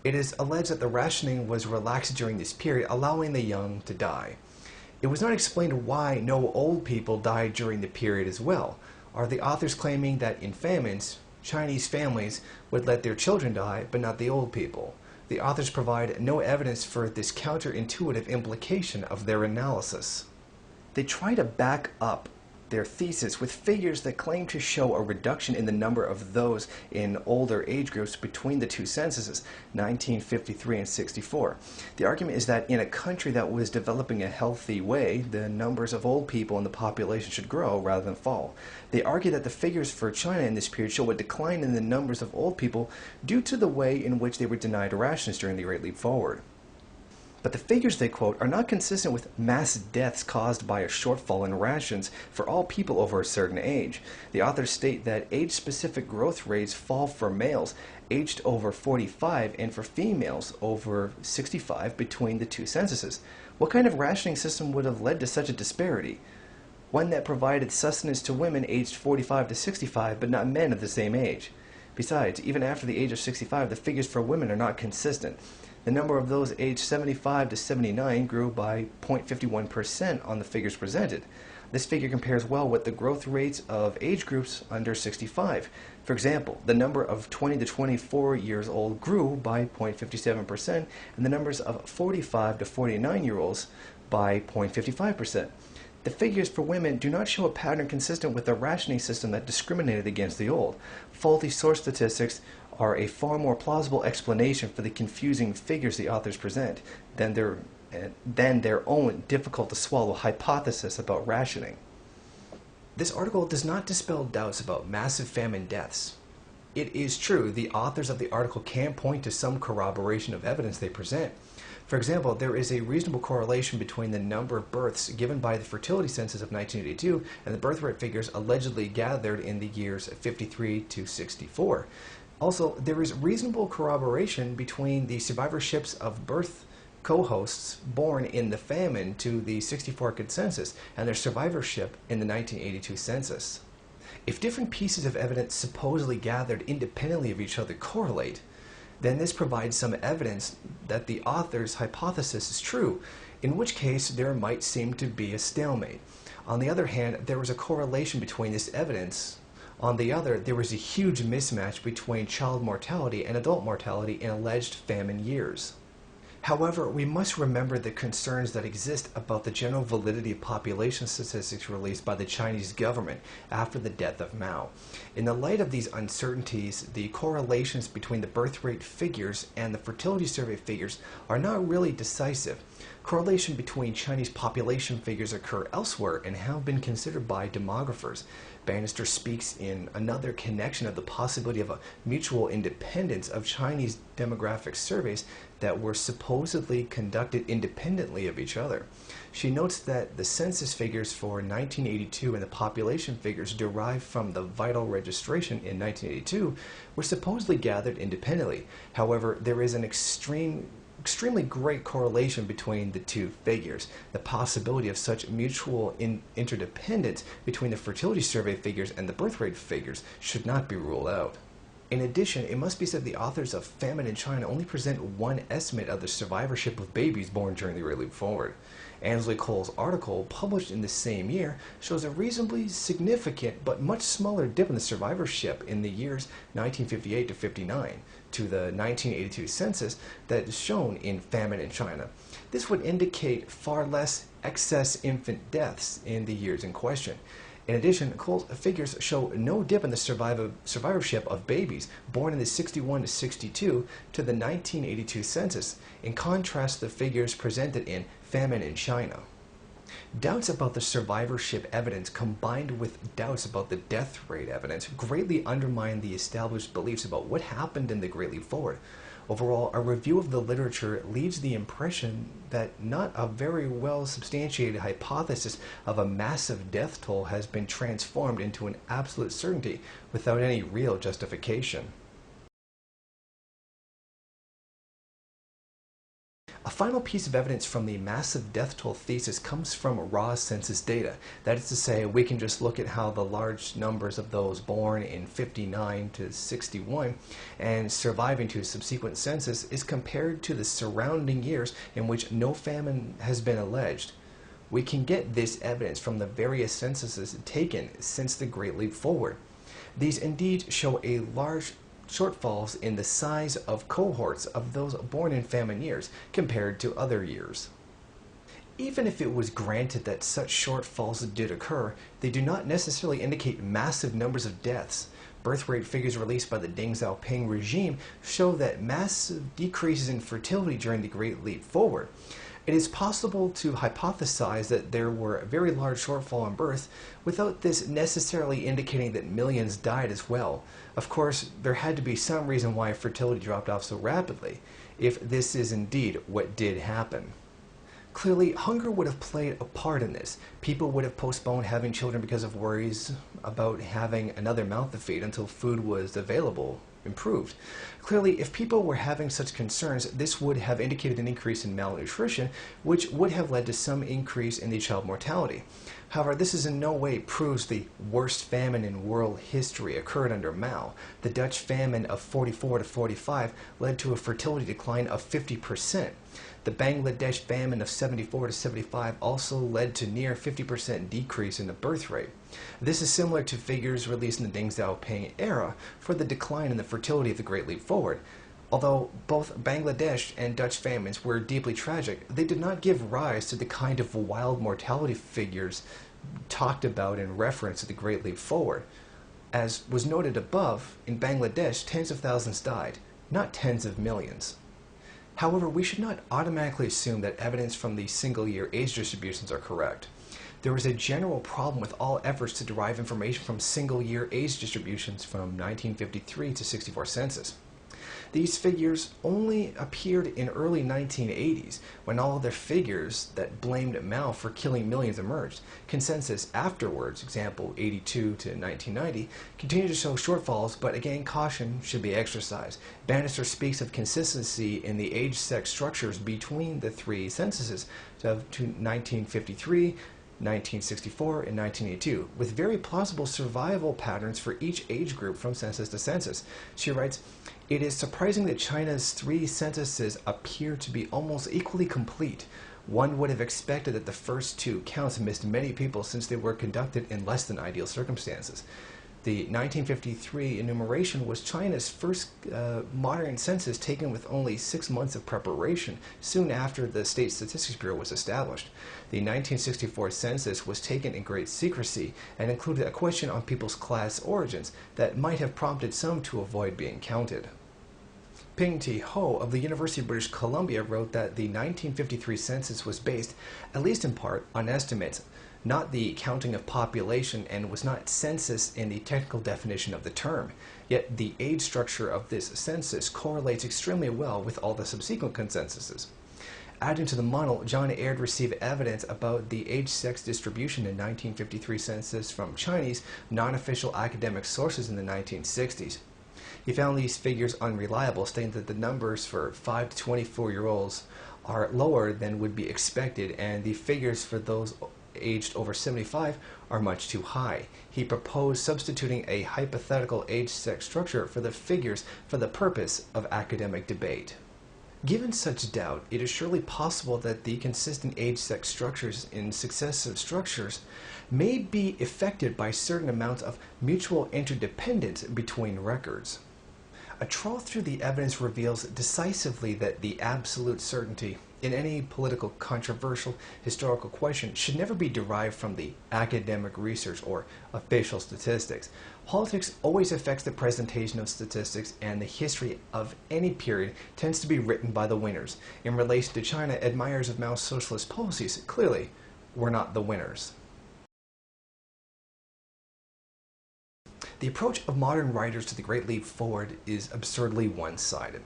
It is alleged that the rationing was relaxed during this period, allowing the young to die. It was not explained why no old people died during the period as well. Are the authors claiming that in famines, Chinese families would let their children die, but not the old people? The authors provide no evidence for this counterintuitive implication of their analysis. They try to back up their thesis with figures that claim to show a reduction in the number of those in older age groups between the two censuses, 1953 and 64. The argument is that in a country that was developing a healthy way, the numbers of old people in the population should grow rather than fall. They argue that the figures for China in this period show a decline in the numbers of old people due to the way in which they were denied rations during the Great Leap Forward. But the figures they quote are not consistent with mass deaths caused by a shortfall in rations for all people over a certain age. The authors state that age-specific growth rates fall for males aged over 45 and for females over 65 between the two censuses. What kind of rationing system would have led to such a disparity? One that provided sustenance to women aged 45 to 65, but not men of the same age. Besides, even after the age of 65, the figures for women are not consistent. The number of those aged 75 to 79 grew by 0.51% on the figures presented. This figure compares well with the growth rates of age groups under 65. For example, the number of 20 to 24 years old grew by 0.57%, and the numbers of 45 to 49-year-olds by 0.55%. The figures for women do not show a pattern consistent with the rationing system that discriminated against the old. Faulty source statistics are a far more plausible explanation for the confusing figures the authors present than their own difficult-to-swallow hypothesis about rationing. This article does not dispel doubts about massive famine deaths. It is true the authors of the article can point to some corroboration of evidence they present. For example, there is a reasonable correlation between the number of births given by the fertility census of 1982 and the birth rate figures allegedly gathered in the years 53 to 64. Also, there is reasonable corroboration between the survivorships of birth co-hosts born in the famine to the 64 consensus and their survivorship in the 1982 census. If different pieces of evidence supposedly gathered independently of each other correlate, then this provides some evidence that the author's hypothesis is true, in which case there might seem to be a stalemate. On the other hand, there was a correlation between this evidence. On the other, there was a huge mismatch between child mortality and adult mortality in alleged famine years. However, we must remember the concerns that exist about the general validity of population statistics released by the Chinese government after the death of Mao. In the light of these uncertainties, the correlations between the birth rate figures and the fertility survey figures are not really decisive. Correlation between Chinese population figures occur elsewhere and have been considered by demographers. Bannister speaks in another connection of the possibility of a mutual independence of Chinese demographic surveys that were supposedly conducted independently of each other. She notes that the census figures for 1982 and the population figures derived from the vital registration in 1982 were supposedly gathered independently. However, there is an extreme extremely great correlation between the two figures. The possibility of such mutual interdependence between the fertility survey figures and the birth rate figures should not be ruled out. In addition, it must be said the authors of Famine in China only present one estimate of the survivorship of babies born during the Great Leap Forward. Ansley Cole's article, published in the same year, shows a reasonably significant but much smaller dip in the survivorship in the years 1958 to 59 to the 1982 census that is shown in Famine in China. This would indicate far less excess infant deaths in the years in question. In addition, Cole's figures show no dip in the survivorship of babies born in the 61 to 62 to the 1982 census, in contrast to the figures presented in Famine in China. Doubts about the survivorship evidence combined with doubts about the death rate evidence greatly undermine the established beliefs about what happened in the Great Leap Forward. Overall, a review of the literature leaves the impression that not a very well substantiated hypothesis of a massive death toll has been transformed into an absolute certainty without any real justification. A final piece of evidence from the massive death toll thesis comes from raw census data. That is to say, we can just look at how the large numbers of those born in 59 to 61 and surviving to a subsequent census is compared to the surrounding years in which no famine has been alleged. We can get this evidence from the various censuses taken since the Great Leap Forward. These indeed show a large shortfalls in the size of cohorts of those born in famine years compared to other years. Even if it was granted that such shortfalls did occur, they do not necessarily indicate massive numbers of deaths. Birth rate figures released by the Deng Xiaoping regime show that massive decreases in fertility during the Great Leap Forward. It is possible to hypothesize that there were a very large shortfall in birth without this necessarily indicating that millions died as well. Of course, there had to be some reason why fertility dropped off so rapidly, if this is indeed what did happen. Clearly, hunger would have played a part in this. People would have postponed having children because of worries about having another mouth to feed until food was available improved. Clearly, if people were having such concerns, this would have indicated an increase in malnutrition, which would have led to some increase in the child mortality. However, this is in no way proves the worst famine in world history occurred under Mao. The Dutch famine of 44 to 45 led to a fertility decline of 50%. The Bangladesh famine of 74 to 75 also led to near 50% decrease in the birth rate. This is similar to figures released in the Deng Xiaoping era for the decline in the fertility of the Great Leap Forward. Although both Bangladesh and Dutch famines were deeply tragic, they did not give rise to the kind of wild mortality figures talked about in reference to the Great Leap Forward. As was noted above, in Bangladesh, tens of thousands died, not tens of millions. However, we should not automatically assume that evidence from the single-year age distributions are correct. There is a general problem with all efforts to derive information from single-year age distributions from 1953 to 64 census. These figures only appeared in early 1980s, when all other figures that blamed Mao for killing millions emerged. Consensus afterwards, example 82 to 1990, continue to show shortfalls, but again caution should be exercised. Bannister speaks of consistency in the age-sex structures between the three censuses of 1953, 1964, and 1982, with very plausible survival patterns for each age group from census to census. She writes, "It is surprising that China's three censuses appear to be almost equally complete. One would have expected that the first two counts missed many people since they were conducted in less than ideal circumstances. The 1953 enumeration was China's first modern census taken with only 6 months of preparation, soon after the State Statistics Bureau was established. The 1964 census was taken in great secrecy and included a question on people's class origins that might have prompted some to avoid being counted." Ping T. Ho of the University of British Columbia wrote that the 1953 census was based, at least in part, on estimates, not the counting of population, and was not census in the technical definition of the term. Yet the age structure of this census correlates extremely well with all the subsequent consensuses. Adding to the model, John Aird received evidence about the age-sex distribution in 1953 census from Chinese non-official academic sources in the 1960s. He found these figures unreliable, stating that the numbers for 5 to 24-year-olds are lower than would be expected, and the figures for those aged over 75 are much too high. He proposed substituting a hypothetical age-sex structure for the figures for the purpose of academic debate. Given such doubt, it is surely possible that the consistent age-sex structures in successive structures may be affected by certain amounts of mutual interdependence between records. A trawl through the evidence reveals decisively that the absolute certainty in any political controversial historical question should never be derived from the academic research or official statistics. Politics always affects the presentation of statistics, and the history of any period tends to be written by the winners. In relation to China, admirers of Mao's socialist policies clearly were not the winners. The approach of modern writers to the Great Leap Forward is absurdly one-sided.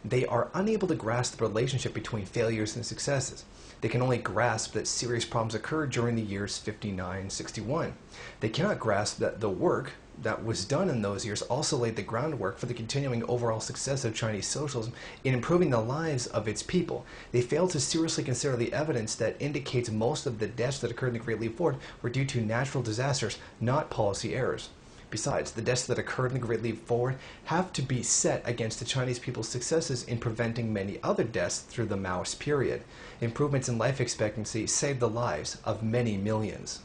They are unable to grasp the relationship between failures and successes. They can only grasp that serious problems occurred during the years 59-61. They cannot grasp that the work that was done in those years also laid the groundwork for the continuing overall success of Chinese socialism in improving the lives of its people. They fail to seriously consider the evidence that indicates most of the deaths that occurred in the Great Leap Forward were due to natural disasters, not policy errors. Besides, the deaths that occurred in the Great Leap Forward have to be set against the Chinese people's successes in preventing many other deaths through the Maoist period. Improvements in life expectancy saved the lives of many millions.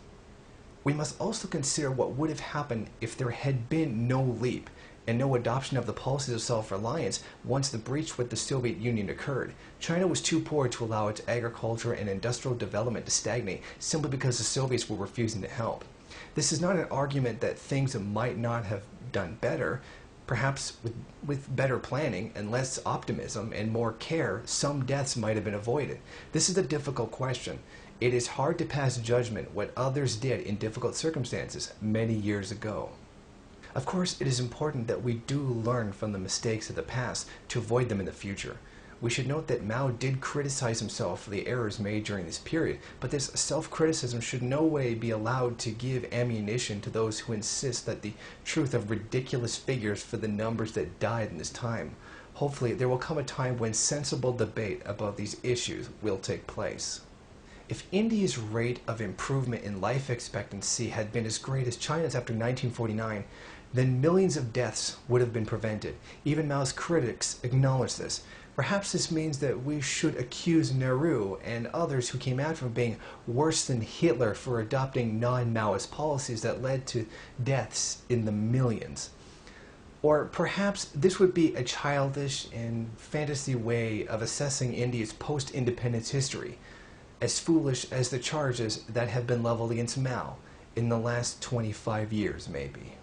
We must also consider what would have happened if there had been no leap and no adoption of the policies of self-reliance once the breach with the Soviet Union occurred. China was too poor to allow its agriculture and industrial development to stagnate simply because the Soviets were refusing to help. This is not an argument that things might not have done better. Perhaps with better planning and less optimism and more care, some deaths might have been avoided. This is a difficult question. It is hard to pass judgment what others did in difficult circumstances many years ago. Of course, it is important that we do learn from the mistakes of the past to avoid them in the future. We should note that Mao did criticize himself for the errors made during this period, but this self-criticism should in no way be allowed to give ammunition to those who insist that the truth of ridiculous figures for the numbers that died in this time. Hopefully, there will come a time when sensible debate about these issues will take place. If India's rate of improvement in life expectancy had been as great as China's after 1949, then millions of deaths would have been prevented. Even Mao's critics acknowledge this. Perhaps this means that we should accuse Nehru and others who came after him of being worse than Hitler for adopting non-Maoist policies that led to deaths in the millions. Or perhaps this would be a childish and fantasy way of assessing India's post-independence history, as foolish as the charges that have been leveled against Mao in the last 25 years, maybe.